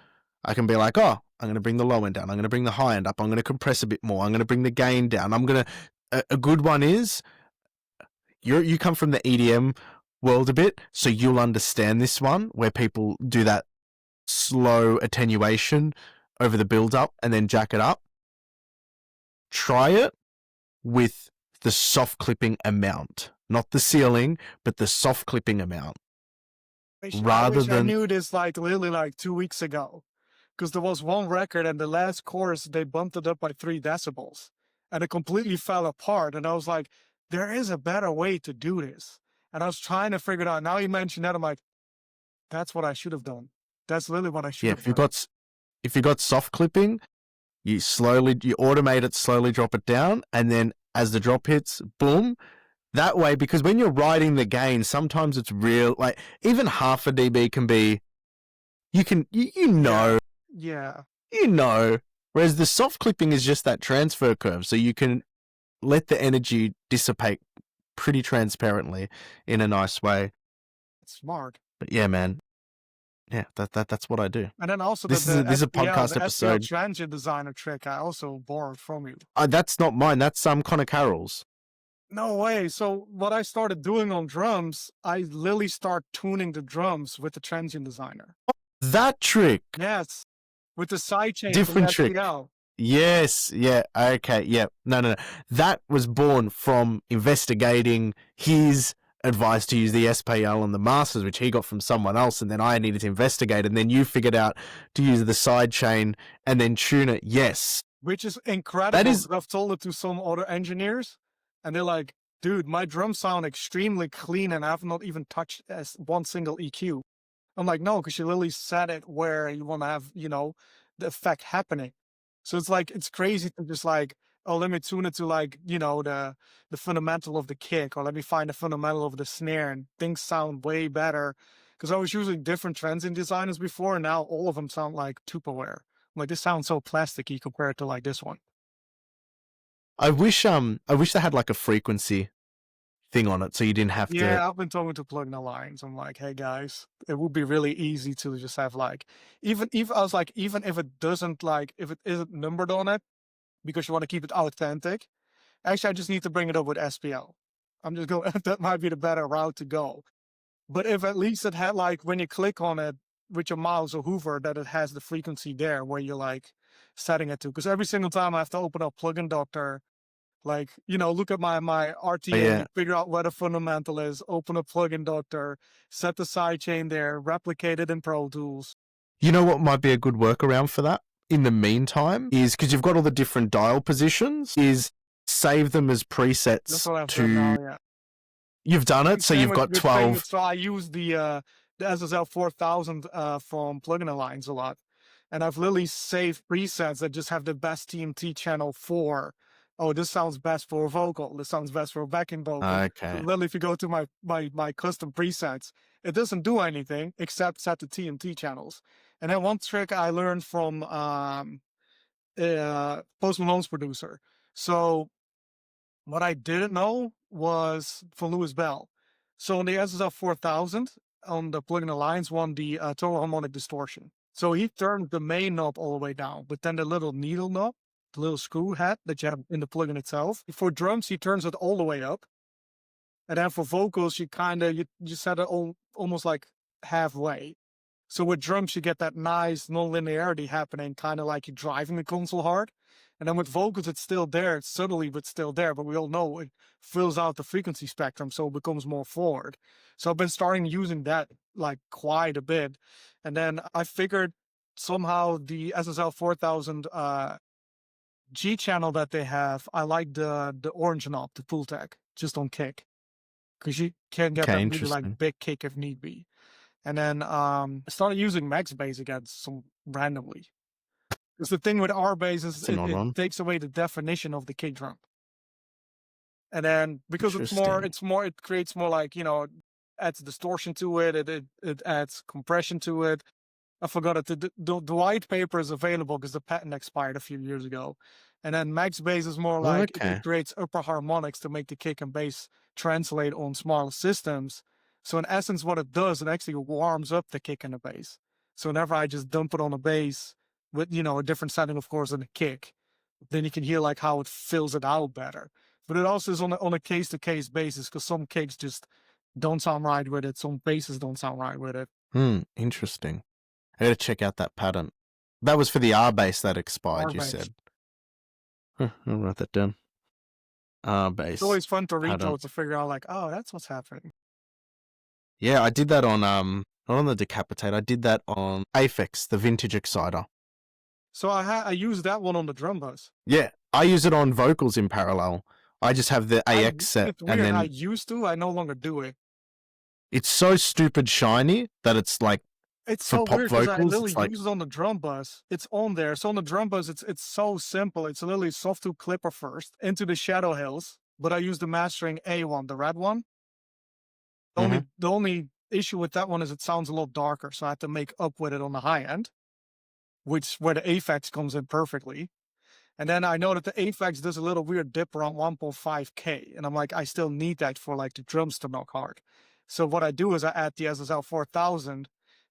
I can be like, oh, I'm going to bring the low end down. I'm going to bring the high end up. I'm going to compress a bit more. I'm going to bring the gain down. I'm going to, a good one is, you come from the EDM world a bit, so you'll understand this one, where people do that slow attenuation over the build up and then jack it up. Try it with the soft clipping amount, not the ceiling, but the soft clipping amount. I wish I knew this like literally like 2 weeks ago, because there was one record and the last chorus they bumped it up by 3 decibels and it completely fell apart. And I was like, there is a better way to do this. And I was trying to figure it out. Now you mentioned that, I'm like, that's what I should have done. That's literally what I should have done. If you got soft clipping, you automate it, slowly drop it down, and then as the drop hits, boom. That way, because when you're writing the gain, sometimes it's real, like even half a dB can be, Yeah. Whereas the soft clipping is just that transfer curve, so you can let the energy dissipate pretty transparently in a nice way. It's smart. But yeah, man. Yeah, that's what I do. And then also this is a podcast episode. The transient designer trick I also borrowed from you. That's not mine. That's Connor Carroll's. No way. So what I started doing on drums, I literally start tuning the drums with the transient designer. That trick. Yes. With the sidechain. Different trick. Yes. Yeah. Okay. Yeah. No. That was born from investigating his advice to use the SPL on the masters, which he got from someone else, and then I needed to investigate, and then you figured out to use the sidechain and then tune it. Yes. Which is incredible. I've told it to some other engineers, and they're like, dude, my drums sound extremely clean and I've not even touched one single EQ. I'm like, no, because you literally set it where you want to have, the effect happening. So it's like, it's crazy to just like, oh, let me tune it to like, the fundamental of the kick, or let me find the fundamental of the snare, and things sound way better. Because I was using different transient designers before, and now all of them sound like Tupperware. I'm like, this sounds so plasticky compared to like this one. I wish they had like a frequency thing on it, so you didn't have to. Yeah, I've been talking to Plug No Lines. I'm like, hey guys, it would be really easy to just have like, even I was like, even if it doesn't like, if it isn't numbered on it, because you want to keep it authentic, Actually, I just need to bring it up with SPL. I'm just going, that might be the better route to go. But if at least it had like when you click on it with your mouse or Hoover, that it has the frequency there where you're like setting it to. Because every single time I have to open up Plugin Doctor, like, look at my Oh, RTA, yeah. figure out what a fundamental is, open up Plugin Doctor, set the sidechain there, replicate it in Pro Tools. You know what might be a good workaround for that in the meantime is because you've got all the different dial positions, is save them as That's presets what I've done to. now, yeah. You've done it, so Same you've with, got 12. so I use the SSL 4000 from Plugin Alliance a lot. And I've literally saved presets that just have the best TMT channel for, oh, this sounds best for a vocal. This sounds best for a backing vocal. Okay. Literally, if you go to my custom presets, it doesn't do anything except set the TMT channels. And then one trick I learned from Post Malone's producer. So what I didn't know was for Lewis Bell. So on the SSL 4000, on the Plugin Alliance one, the total harmonic distortion. So he turned the main knob all the way down, but then the little needle knob, the little screw head that you have in the plugin itself. For drums, he turns it all the way up. And then for vocals, you set it almost like halfway. So with drums, you get that nice non-linearity happening, kind of like you're driving the console hard. And then with vocals, it's still there. It's subtly, but still there. But we all know it fills out the frequency spectrum, so it becomes more forward. So I've been starting using that like quite a bit. And then I figured somehow the SSL 4000 G channel that they have, I like the orange knob, the pull tag, just on kick. Because you can get Okay, that really interesting. like big kick if need be. And then I started using Max Bass again some randomly. Because the thing with R bass is That's an odd it one. takes away the definition of the kick drum. And then because Interesting. it creates more like, adds distortion to it, it adds compression to it. I forgot it. The white paper is available because the patent expired a few years ago. And then Max Bass is more like Okay. it creates upper harmonics to make the kick and bass translate on smaller systems. So in essence, what it does, it actually warms up the kick and the bass. So whenever I just dump it on the bass with, a different setting, of course, than the kick, then you can hear like how it fills it out better. But it also is on a case-to-case basis because some kicks just don't sound right with it. Some basses don't sound right with it. Interesting. I gotta check out that pattern. That was for the R bass that expired, R you bass. said. Huh, I'll write that down. R bass. It's always fun to read pattern. those to figure out like, oh, that's what's happening. Yeah, I did that on not on the Decapitate. I did that on Aphex, the vintage exciter. So I used that one on the drum bus. Yeah, I use it on vocals in parallel. I just have the AX set, It's weird. and then I used to. I no longer do it. it's so stupid shiny that it's like It's for so pop weird because I vocals. literally It's like use it on the drum bus. It's on there. So on the drum bus, it's so simple. It's literally soft tube clipper first into the Shadow Hills, but I use the mastering A1, the red one. The only issue with that one is it sounds a lot darker, so I have to make up with it on the high end, where the Aphex comes in perfectly. And then I know that the Aphex does a little weird dip around 1.5K. And I'm like, I still need that for like the drums to knock hard. So what I do is I add the SSL 4000,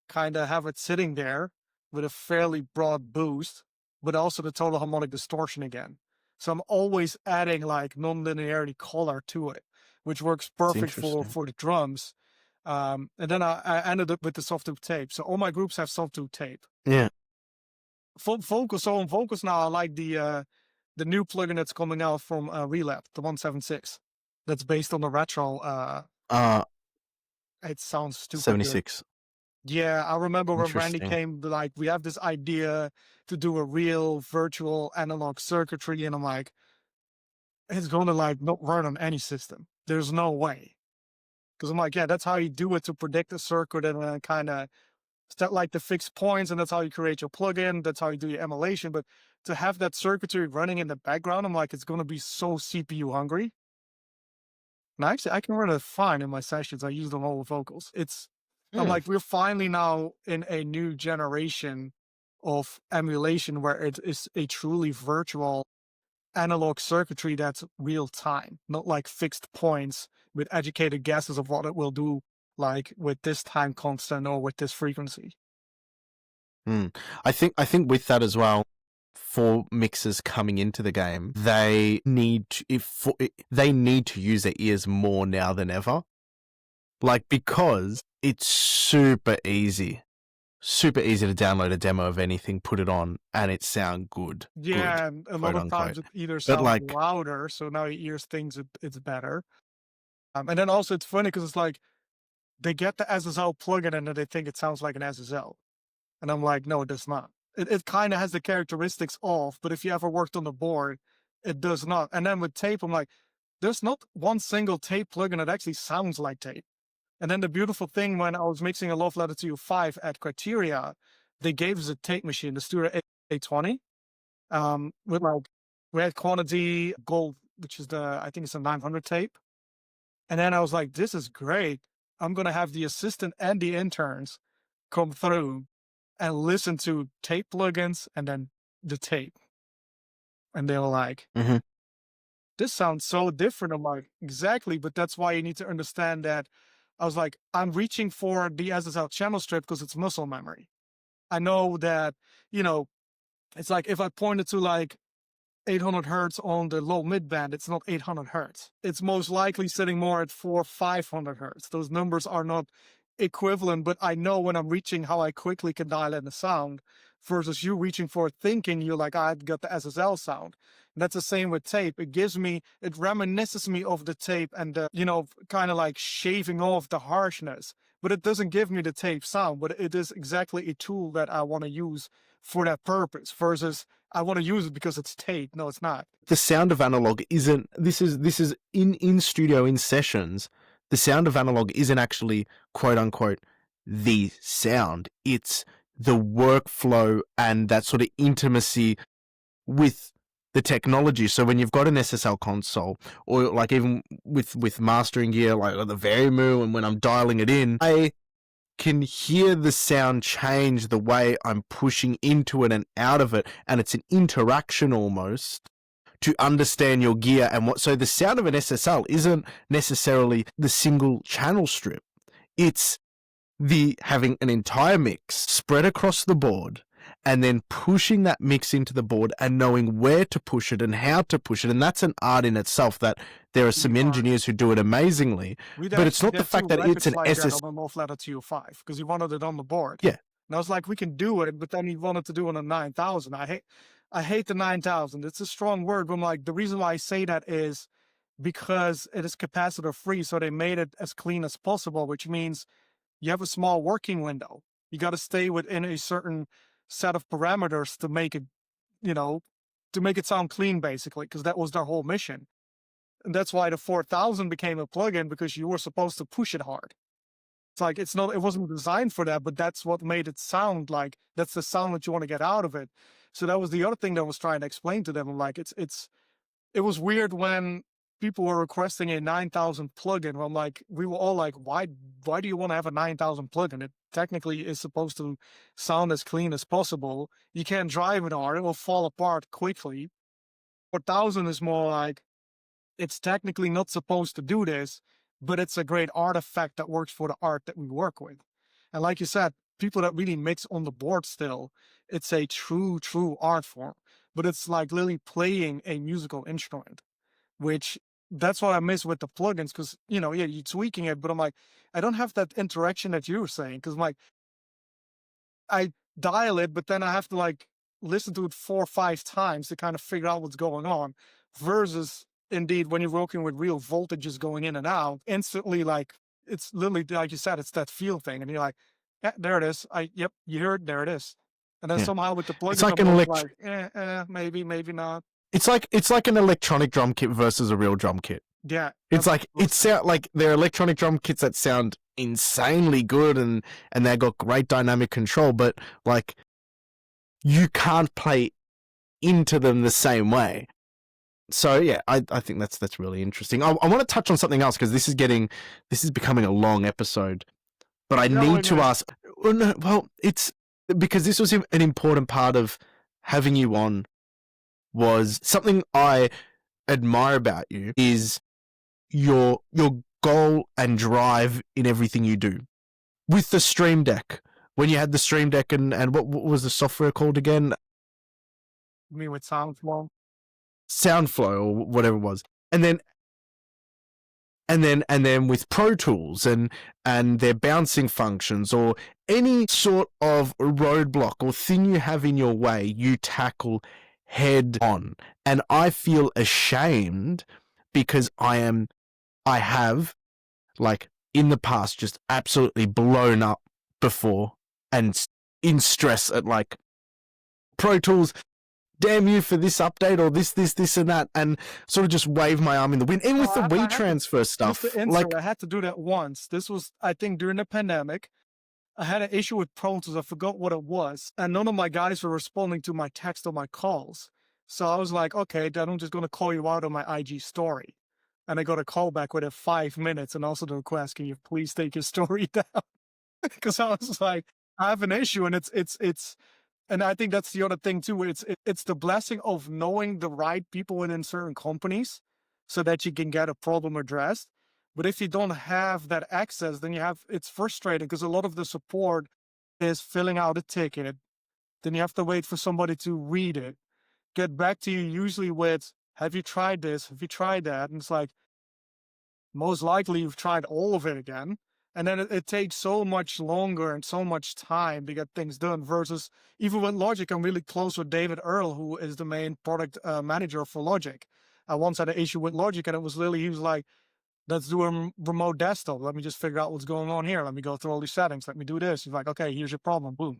kind of have it sitting there with a fairly broad boost, but also the total harmonic distortion again. So I'm always adding like non-linearity color to it, which works perfect for the drums. And then I ended up with the soft tube tape. So all my groups have soft tube tape. yeah. Vocals. So on vocals now, I like the new plugin that's coming out from Relap, the 176. That's based on the retro. It sounds stupid. 76. Good. Yeah, I remember when Randy came, like, we have this idea to do a real virtual analog circuitry, and I'm like, it's going to like not run on any system. There's no way. Because I'm like, yeah, that's how you do it to predict a circuit and then kind of set like the fixed points, and that's how you create your plugin. That's how you do your emulation. But to have that circuitry running in the background, I'm like, it's going to be so CPU hungry. And actually, I can run it fine in my sessions. I use them all with vocals. I'm like, we're finally now in a new generation of emulation where it is a truly virtual analog circuitry that's real time, not like fixed points with educated guesses of what it will do, like with this time constant or with this frequency. I think with that as well, for mixers coming into the game, they need to use their ears more now than ever. Like, because it's super easy to download a demo of anything, put it on, and it sound good. Yeah, good, and a quote lot of times unquote. it either But sounds like, louder, so now your ears thinks it's better. And then also it's funny because it's like they get the SSL plugin and then they think it sounds like an SSL. And I'm like, no, it does not. It kind of has the characteristics of, but if you ever worked on the board, it does not. And then with tape, I'm like, there's not one single tape plugin that actually sounds like tape. And then the beautiful thing, when I was mixing a Love Letter to You 5 at Criteria, they gave us a tape machine, the Studio 820, with like red quantity gold, which is I think it's a 900 tape. And then I was like, this is great. I'm going to have the assistant and the interns come through and listen to tape plugins and then the tape. And they were like, mhm. this sounds so different. I'm like, exactly. But that's why you need to understand that. I was like, I'm reaching for the SSL channel strip because it's muscle memory. I know that, it's like if I pointed to like 800 hertz on the low mid band, it's not 800 hertz. It's most likely sitting more at 500 hertz. Those numbers are not equivalent, but I know when I'm reaching how I quickly can dial in the sound versus you reaching for it thinking you're like, I've got the SSL sound. And that's the same with tape. It reminisces me of the tape and kind of like shaving off the harshness, but it doesn't give me the tape sound, but it is exactly a tool that I want to use for that purpose versus I want to use it because it's tape. No, it's not. The sound of analog isn't. This is in studio, in sessions. The sound of analog isn't actually, quote unquote, the sound. It's the workflow and that sort of intimacy with the technology. So when you've got an SSL console, or like even with mastering gear, like the Verimu, and when I'm dialing it in, I can hear the sound change the way I'm pushing into it and out of it, and it's an interaction almost to understand your gear and what. So the sound of an SSL isn't necessarily the single channel strip. It's the having an entire mix spread across the board and then pushing that mix into the board and knowing where to push it and how to push it. And that's an art in itself that there are some engineers who do it amazingly, but it's not the fact that it's an SSL. On Love Letter to You 5 because he wanted it on the board. Yeah. And I was like, we can do it, but then he wanted to do it on a 9000. I hate the 9000. It's a strong word, but I'm like, the reason why I say that is because it is capacitor free. So they made it as clean as possible, which means you have a small working window. You got to stay within a certain set of parameters to make it, to make it sound clean, basically, because that was their whole mission. And that's why the 4000 became a plugin, because you were supposed to push it hard. It's like, it wasn't designed for that, but that's what made it sound like, that's the sound that you want to get out of it. So that was the other thing that I was trying to explain to them. I'm like, it was weird when people were requesting a 9000 plugin. I'm like, we were all like, why do you want to have a 9000 plugin? It technically is supposed to sound as clean as possible. You can't drive it hard. It will fall apart quickly. 4000 is more like, it's technically not supposed to do this, but it's a great artifact that works for the art that we work with. And like you said, people that really mix on the board still, it's a true art form, but it's like literally playing a musical instrument, which that's what I miss with the plugins. Cause you're tweaking it, but I'm like, I don't have that interaction that you were saying. Cause I'm like, I dial it, but then I have to like listen to it 4 or 5 times to kind of figure out what's going on, versus indeed when you're working with real voltages going in and out instantly, like it's literally, like you said, it's that feel thing. And you're like, yeah, there it is. Yep, you heard, there it is. And then somehow with the plugins, it's like maybe not. It's like an electronic drum kit versus a real drum kit. Yeah. It's like, like they're electronic drum kits that sound insanely good and they've got great dynamic control, but like you can't play into them the same way. So yeah, I think that's really interesting. I want to touch on something else because this is becoming a long episode, but I need to ask. Well, it's because this was an important part of having you on. Was something I admire about you is your goal and drive in everything you do. With the Stream Deck, when you had the Stream Deck and what was the software called again? You mean with SoundFlow? sound flow or whatever it was. And then with Pro Tools and their bouncing functions or any sort of roadblock or thing you have in your way, you tackle head on. And I feel ashamed because I have like in the past just absolutely blown up before and in stress at like Pro Tools, damn you for this update or this and that, and sort of just wave my arm in the wind. And with the I had to, WeTransfer just to stuff, insert, like, I had to do that once. This was, I think, during the pandemic. I had an issue with ProTools. I forgot what it was. And none of my guys were responding to my text or my calls. So I was like, okay, then I'm just going to call you out on my IG story. And I got a call back within 5 minutes and also the request, can you please take your story down? Because I was like, I have an issue and and I think that's the other thing too. It's the blessing of knowing the right people within certain companies so that you can get a problem addressed. But if you don't have that access, then it's frustrating because a lot of the support is filling out a ticket. Then you have to wait for somebody to read it, get back to you usually with, have you tried this? Have you tried that? And it's like, most likely you've tried all of it again. And then it takes so much longer and so much time to get things done versus even with Logic, I'm really close with David Earl, who is the main product manager for Logic. I once had an issue with Logic and it was literally, he was like, let's do a remote desktop. Let me just figure out what's going on here. Let me go through all these settings. Let me do this. He's like, okay, here's your problem. Boom.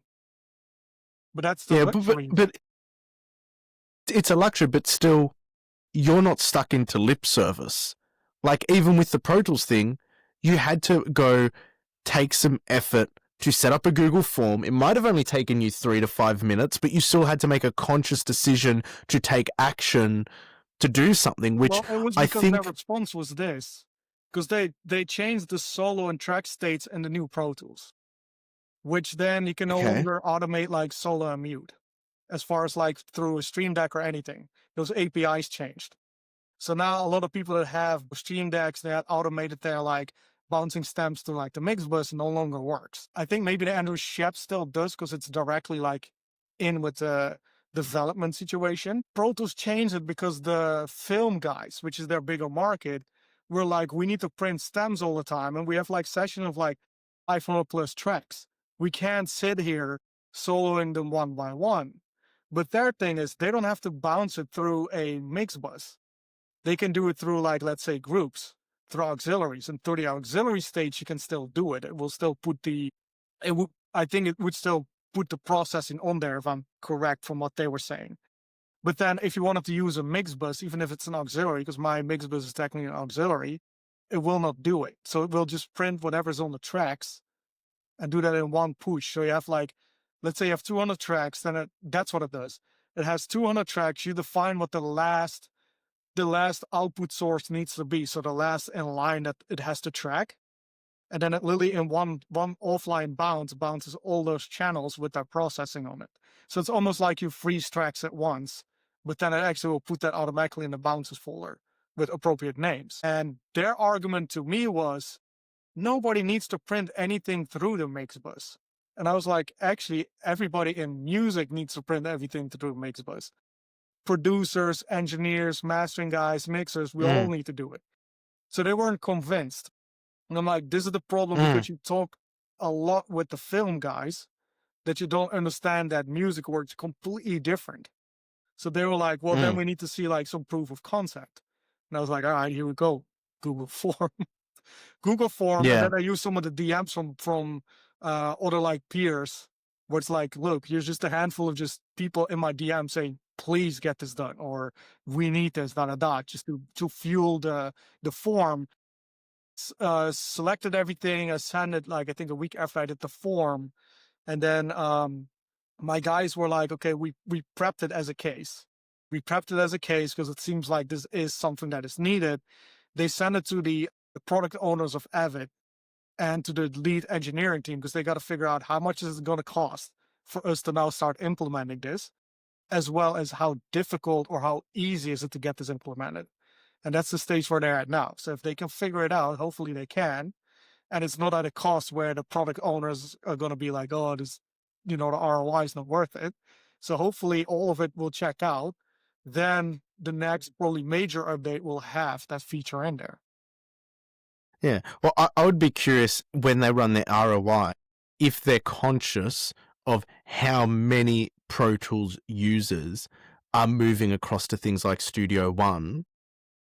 But that's the yeah, luxury. but it's a luxury, but still, you're not stuck into lip service. Like, even with the Pro Tools thing, you had to go take some effort to set up a Google form. It might have only taken you 3 to 5 minutes, but you still had to make a conscious decision to take action to do something, which Well, it was I because their think, response was this. Because they changed the solo and track states in the new Pro Tools, which then you can no okay, longer automate like solo and mute as far as like through a Stream Deck or anything. Those APIs changed. So now a lot of people that have Stream Decks that automated their like bouncing stems to like the mix bus no longer works. I think maybe the Andrew Shep still does because it's directly like in with the development situation. Pro Tools changed it because the film guys, which is their bigger market, were like, we need to print stems all the time. And we have like session of like 500 plus tracks. We can't sit here soloing them one by one. But their thing is they don't have to bounce it through a mix bus. They can do it through like, let's say groups, through auxiliaries, and through the auxiliary stage, you can still do it. It will still put I think it would still put the processing on there if I'm correct from what they were saying. But then if you wanted to use a mix bus, even if it's an auxiliary, because my mix bus is technically an auxiliary, it will not do it. So it will just print whatever's on the tracks and do that in one push. So you have like, let's say you have 200 tracks, then that's what it does. It has 200 tracks. You define what the last output source needs to be. So the last in line that it has to track. And then it literally in one offline bounces all those channels with that processing on it. So it's almost like you freeze tracks at once, but then it actually will put that automatically in the bounces folder with appropriate names. And their argument to me was, nobody needs to print anything through the mix bus. And I was like, actually, everybody in music needs to print everything through the mix bus. Producers, engineers, mastering guys, mixers, we all need to do it. So they weren't convinced. And I'm like, this is the problem because you talk a lot with the film guys that you don't understand that music works completely different. So they were like, well, then we need to see like some proof of concept. And I was like, all right, here we go. Google form. Google form. And yeah, then I use some of the DMs from other like peers where it's like, look, here's just a handful of just people in my DM saying, please get this done, or we need this, just to fuel the form. Selected everything. I sent it like I think a week after I did the form, and then my guys were like, okay, we prepped it as a case. We prepped it as a case because it seems like this is something that is needed. They sent it to the product owners of Avid and to the lead engineering team because they got to figure out how much is it going to cost for us to now start implementing this, as well as how difficult or how easy is it to get this implemented. And that's the stage where they're at now. So if they can figure it out, hopefully they can. And it's not at a cost where the product owners are going to be like, oh, this, the ROI is not worth it. So hopefully all of it will check out. Then the next probably major update will have that feature in there. Yeah. Well, I would be curious when they run their ROI if they're conscious of how many Pro Tools users are moving across to things like Studio One,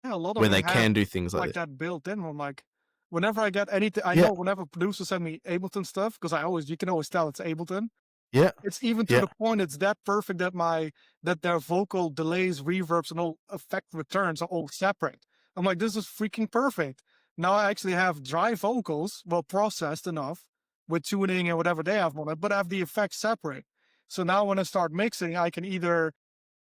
Yeah, a lot of where them they have can do things like like this. that built in. I'm like, whenever I get anything, I Yeah. know whenever producers send me Ableton stuff, because you can always tell it's Ableton. Yeah. It's even to Yeah. the point it's that perfect that their vocal delays, reverbs, and all effect returns are all separate. I'm like, this is freaking perfect. Now I actually have dry vocals, well processed enough with tuning and whatever they have on it, but I have the effects separate. So now when I start mixing, I can either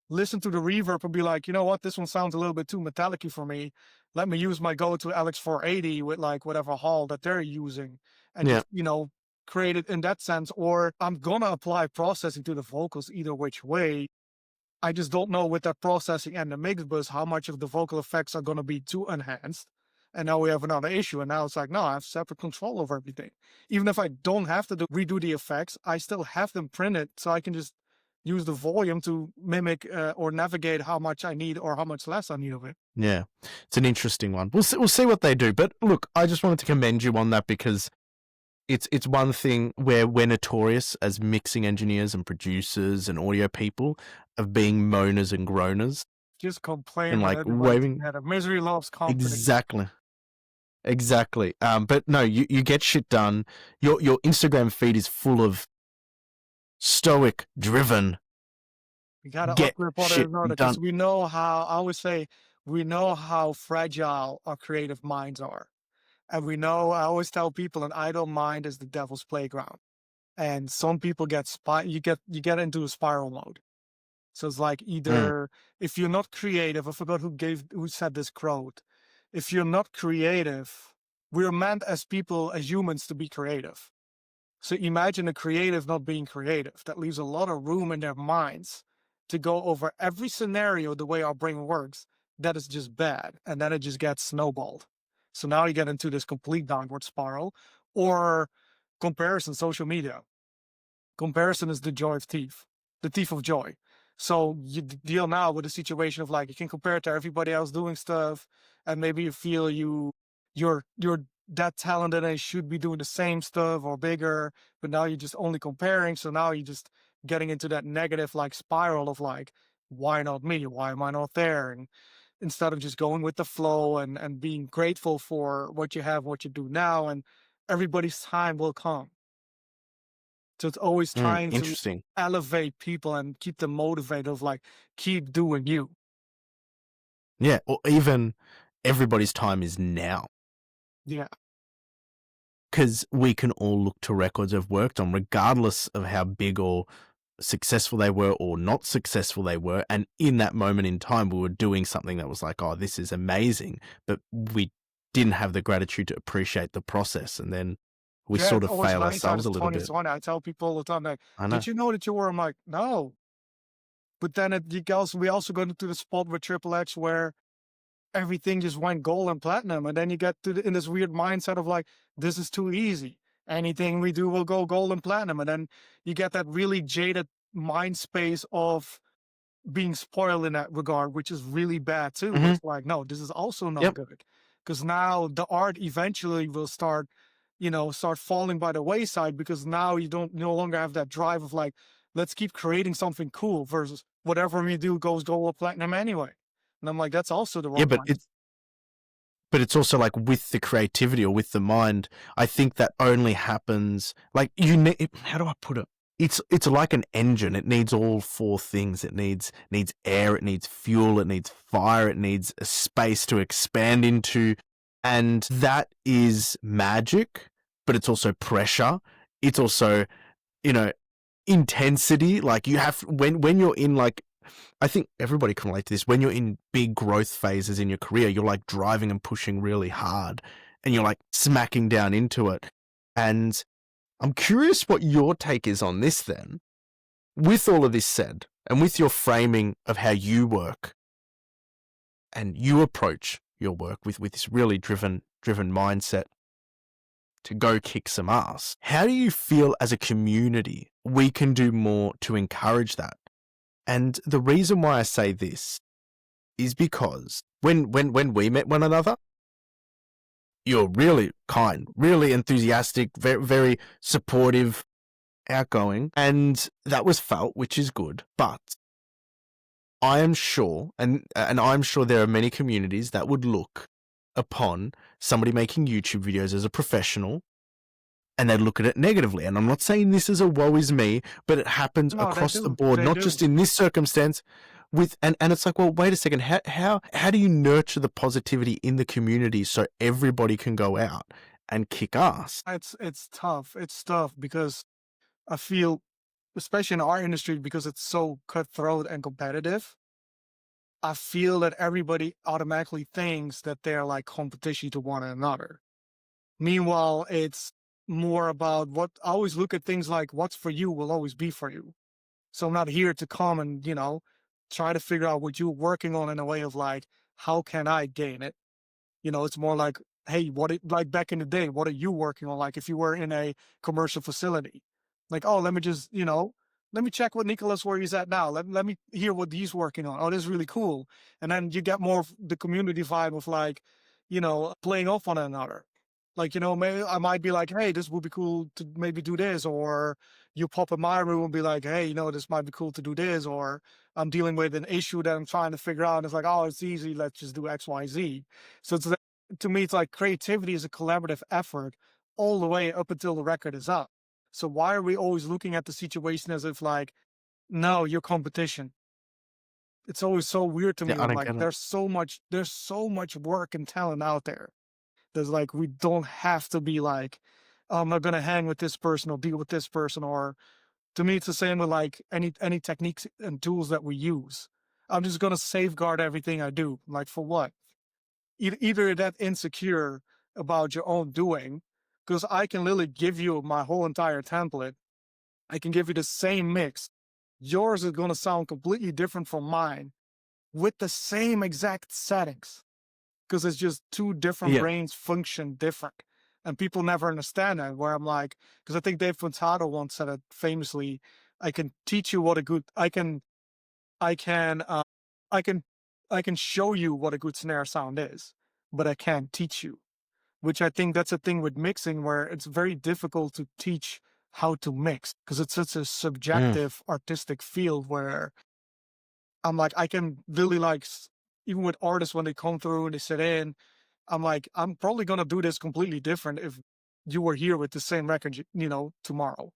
listen to the reverb and be like, you know what, this one sounds a little bit too metallic for me. Let me use my go-to LX480 with like whatever hall that they're using and Yeah. just, create it in that sense. Or I'm gonna apply processing to the vocals either which way. I just don't know with that processing and the mix bus how much of the vocal effects are gonna be too enhanced. And now we have another issue. And now it's like, no, I have separate control over everything. Even if I don't have to redo the effects, I still have them printed so I can just use the volume to mimic or navigate how much I need or how much less I need of it. Yeah. It's an interesting one. We'll see what they do. But look, I just wanted to commend you on that because it's one thing where we're notorious as mixing engineers and producers and audio people of being moaners and groaners Just complain and with like everybody waving. together. Misery loves company. Exactly. Exactly. But no, you get shit done. Your Instagram feed is full of stoic, driven, We gotta get uplift one shit another done. because we know how I always say we know how fragile our creative minds are. And we know I always tell people an idle mind is the devil's playground. And some people you get into a spiral mode. So it's like Mm, either if you're not creative, I forgot who said this quote. If you're not creative, we're meant as people, as humans, to be creative. So imagine a creative not being creative. That leaves a lot of room in their minds to go over every scenario the way our brain works. That is just bad. And then it just gets snowballed. So now you get into this complete downward spiral or comparison, social media. Comparison is the joy of thief, the thief of joy. So you deal now with a situation of like you can compare it to everybody else doing stuff, and maybe you feel you're that talented and you should be doing the same stuff or bigger, but now you're just only comparing. So now you're just getting into that negative like spiral of like, why not me? Why am I not there? And instead of just going with the flow and being grateful for what you have, what you do now, and everybody's time will come. So it's always trying to interesting. elevate people and keep them motivated of like, keep doing you. Yeah. Or even everybody's time is now. Yeah. Because we can all look to records I've worked on, regardless of how big or successful they were or not successful they were. And in that moment in time, we were doing something that was like, oh, this is amazing. But we didn't have the gratitude to appreciate the process. And then we Yeah, sort it's of always fail hindsight ourselves is a little bit. 2020. I tell people all the time, like, I know. did you know that you were? I'm like, no. But then we also got into the spot with Triple X where everything just went gold and platinum. And then you get in this weird mindset of like, this is too easy. Anything we do will go gold and platinum. And then you get that really jaded mind space of being spoiled in that regard, which is really bad too. Where Hmm. it's like, no, this is also not Yep. good. Because now the art eventually will start falling by the wayside because now you don't no longer have that drive of like, let's keep creating something cool versus whatever we do goes gold or platinum anyway. And I'm like, that's also the Yeah, wrong mindset. but it's also like with the creativity or with the mind, I think that only happens like you need, how do I put it? It's like an engine. It needs all four things. It needs air, it needs fuel, it needs fire, it needs a space to expand into. And that is magic, but it's also pressure. It's also, you know, intensity. Like you have when you're in like I think everybody can relate to this. When you're in big growth phases in your career, you're like driving and pushing really hard and you're like smacking down into it. And I'm curious what your take is on this then. With all of this said, and with your framing of how you work and you approach your work with this really driven mindset to go kick some ass, how do you feel as a community we can do more to encourage that? And the reason why I say this is because when we met one another, you're really kind, really enthusiastic, very, very supportive, outgoing, and that was felt, which is good. But I am sure, and I'm sure there are many communities that would look upon somebody making YouTube videos as a professional, and they'd look at it negatively. And I'm not saying this is a woe is me, but it happens No, they across the do. board, They not do. just in this circumstance. And it's like, well, wait a second, how do you nurture the positivity in the community so everybody can go out and kick ass? It's tough. It's tough because I feel, especially in our industry, because it's so cutthroat and competitive, I feel that everybody automatically thinks that they're like competition to one another. Meanwhile, it's more about what I always look at things like what's for you will always be for you. So I'm not here to come and, try to figure out what you're working on in a way of like, how can I gain it? It's more like, hey, like back in the day, what are you working on? Like if you were in a commercial facility, like, oh, let me just, let me check what Nicholas where he's at now. Let me hear what he's working on. Oh, this is really cool. And then you get more of the community vibe of like, playing off one another. Like, maybe I might be like, hey, this would be cool to maybe do this. Or you pop in my room and be like, hey, this might be cool to do this. Or I'm dealing with an issue that I'm trying to figure out. And it's like, oh, it's easy. Let's just do X, Y, Z. So to me, it's like creativity is a collaborative effort all the way up until the record is up. So why are we always looking at the situation as if like, no, you're competition? It's always so weird to Yeah, me I when don't like get it. there's so much work and talent out there. There's like we don't have to be like, oh, I'm not gonna hang with this person or deal with this person. Or to me, it's the same with like any techniques and tools that we use. I'm just gonna safeguard everything I do. Like for what? Either that insecure about your own doing, because I can literally give you my whole entire template. I can give you the same mix. Yours is going to sound completely different from mine with the same exact settings because it's just two different Yeah. brains function different. And people never understand that. Where I'm like, because I think Dave Fontado once said it famously, I can teach you what a good, I can, I can, I can show you what a good snare sound is, but I can't teach you. Which I think that's a thing with mixing where it's very difficult to teach how to mix because it's such a Mm. subjective artistic field where I'm like, I can really like, even with artists when they come through and they sit in, I'm like, I'm probably going to do this completely different if you were here with the same record, tomorrow.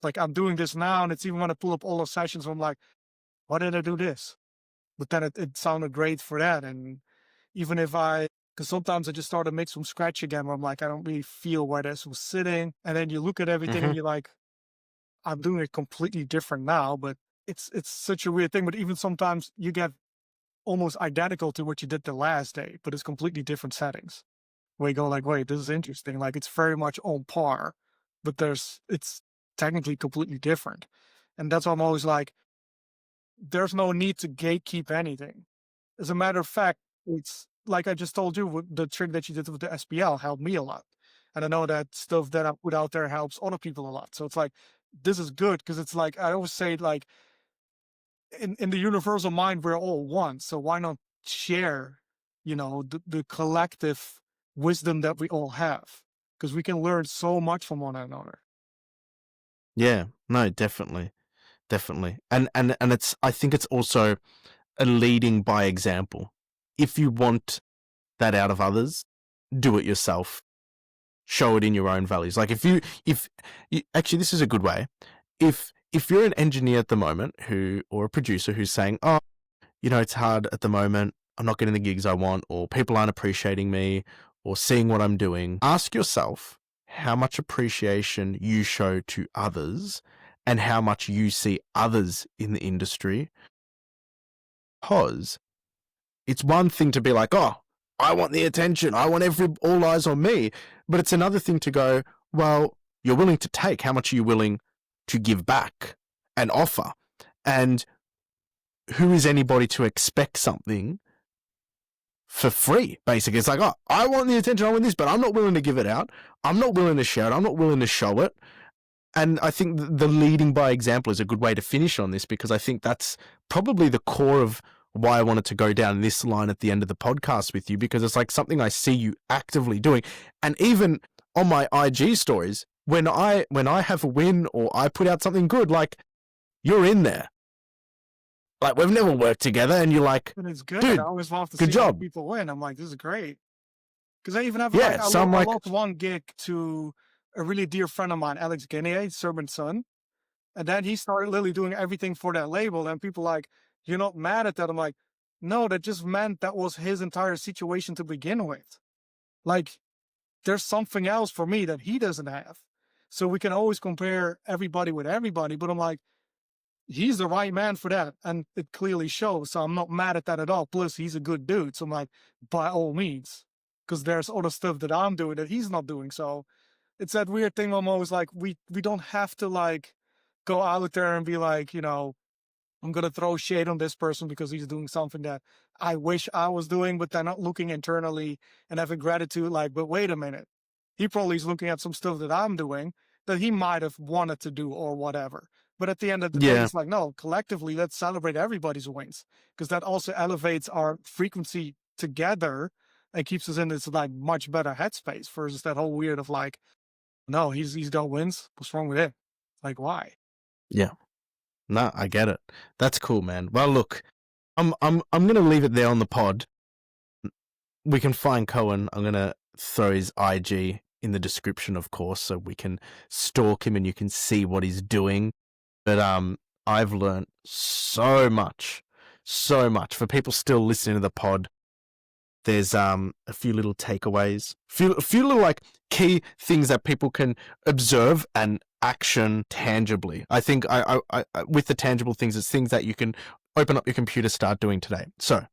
Like I'm doing this now and it's even when I pull up all the sessions, I'm like, why did I do this? But then it sounded great for that. And even if because sometimes I just start to mix from scratch again, where I'm like, I don't really feel where this was sitting. And then you look at everything Mm-hmm. and you're like, I'm doing it completely different now, but it's such a weird thing. But even sometimes you get almost identical to what you did the last day, but it's completely different settings. Where you go like, wait, this is interesting. Like it's very much on par, but it's technically completely different. And that's why I'm always like, there's no need to gatekeep anything. As a matter of fact, it's like I just told you, the trick that you did with the SPL helped me a lot. And I know that stuff that I put out there helps other people a lot. So it's like, this is good because it's like, I always say, like, in the universal mind, we're all one. So why not share, the collective wisdom that we all have? Because we can learn so much from one another. Yeah. No, definitely. Definitely. And it's, I think it's also a leading by example. If you want that out of others, do it yourself. Show it in your own values. Like if you actually, this is a good way. If you're an engineer at the moment or a producer who's saying, oh, it's hard at the moment, I'm not getting the gigs I want, or people aren't appreciating me or seeing what I'm doing, ask yourself how much appreciation you show to others and how much you see others in the industry. Because it's one thing to be like, oh, I want the attention, I want all eyes on me. But it's another thing to go, well, you're willing to take. How much are you willing to give back and offer? And who is anybody to expect something for free? Basically, it's like, oh, I want the attention, I want this, but I'm not willing to give it out. I'm not willing to share it. I'm not willing to show it. And I think the leading by example is a good way to finish on this, because I think that's probably the core of why I wanted to go down this line at the end of the podcast with you, because it's like something I see you actively doing. And even on my IG stories, when I have a win or I put out something good, like, you're in there. Like, we've never worked together, and you're like, And it's good. dude, I always love to good see other job. people win. I'm like, this is great. Because I even have Yeah, like, so I'm I like, lost one gig to a really dear friend of mine, Alex Guinea, Servant's son. And then he started literally doing everything for that label. And people like, you're not mad at that. I'm like, no, that just meant that was his entire situation to begin with. Like, there's something else for me that he doesn't have. So we can always compare everybody with everybody. But I'm like, he's the right man for that. And it clearly shows. So I'm not mad at that at all. Plus, he's a good dude. So I'm like, by all means. Because there's other stuff that I'm doing that he's not doing. So it's that weird thing almost like we don't have to like go out there and be like, you know, I'm gonna throw shade on this person because he's doing something that I wish I was doing, but they're not looking internally and having gratitude. Like, but wait a minute, he probably is looking at some stuff that I'm doing that he might have wanted to do or whatever. But at the end of the day, yeah, it's like, no, collectively, let's celebrate everybody's wins, because that also elevates our frequency together and keeps us in this like much better headspace versus that whole weird of like, no, he's got wins. What's wrong with it? Like, why? yeah. No, I get it. That's cool, man. Well, look, I'm gonna leave it there on the pod. We can find Koen. I'm gonna throw his IG in the description, of course, so we can stalk him and you can see what he's doing. But I've learned so much for people still listening to the pod. There's a few little takeaways, a few little like key things that people can observe and action tangibly. I think I with the tangible things, it's things that you can open up your computer, start doing today. So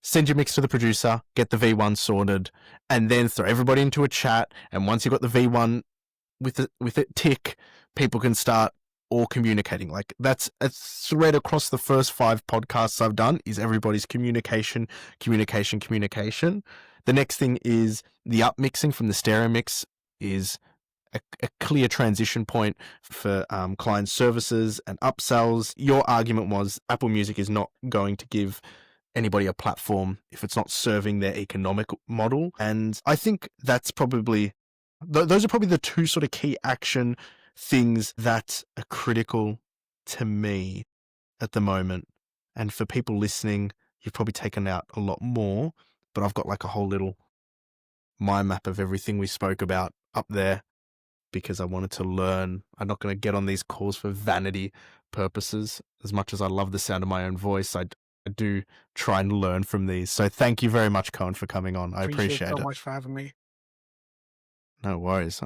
send your mix to the producer, get the V1 sorted, and then throw everybody into a chat. And once you've got the V1 with it tick, people can start all communicating. Like, that's a thread across the first 5 podcasts I've done, is everybody's communication. The next thing is the upmixing from the stereo mix is a clear transition point for client services and upsells. Your argument was Apple Music is not going to give anybody a platform if it's not serving their economic model. And I think that's probably, those are probably the 2 sort of key action things that are critical to me at the moment. And for people listening, you've probably taken out a lot more, but I've got like a whole little mind map of everything we spoke about up there, because I wanted to learn. I'm not going to get on these calls for vanity purposes. As much as I love the sound of my own voice, I do try and learn from these. So thank you very much, Koen, for coming on. I appreciate so it. much for having me. No worries.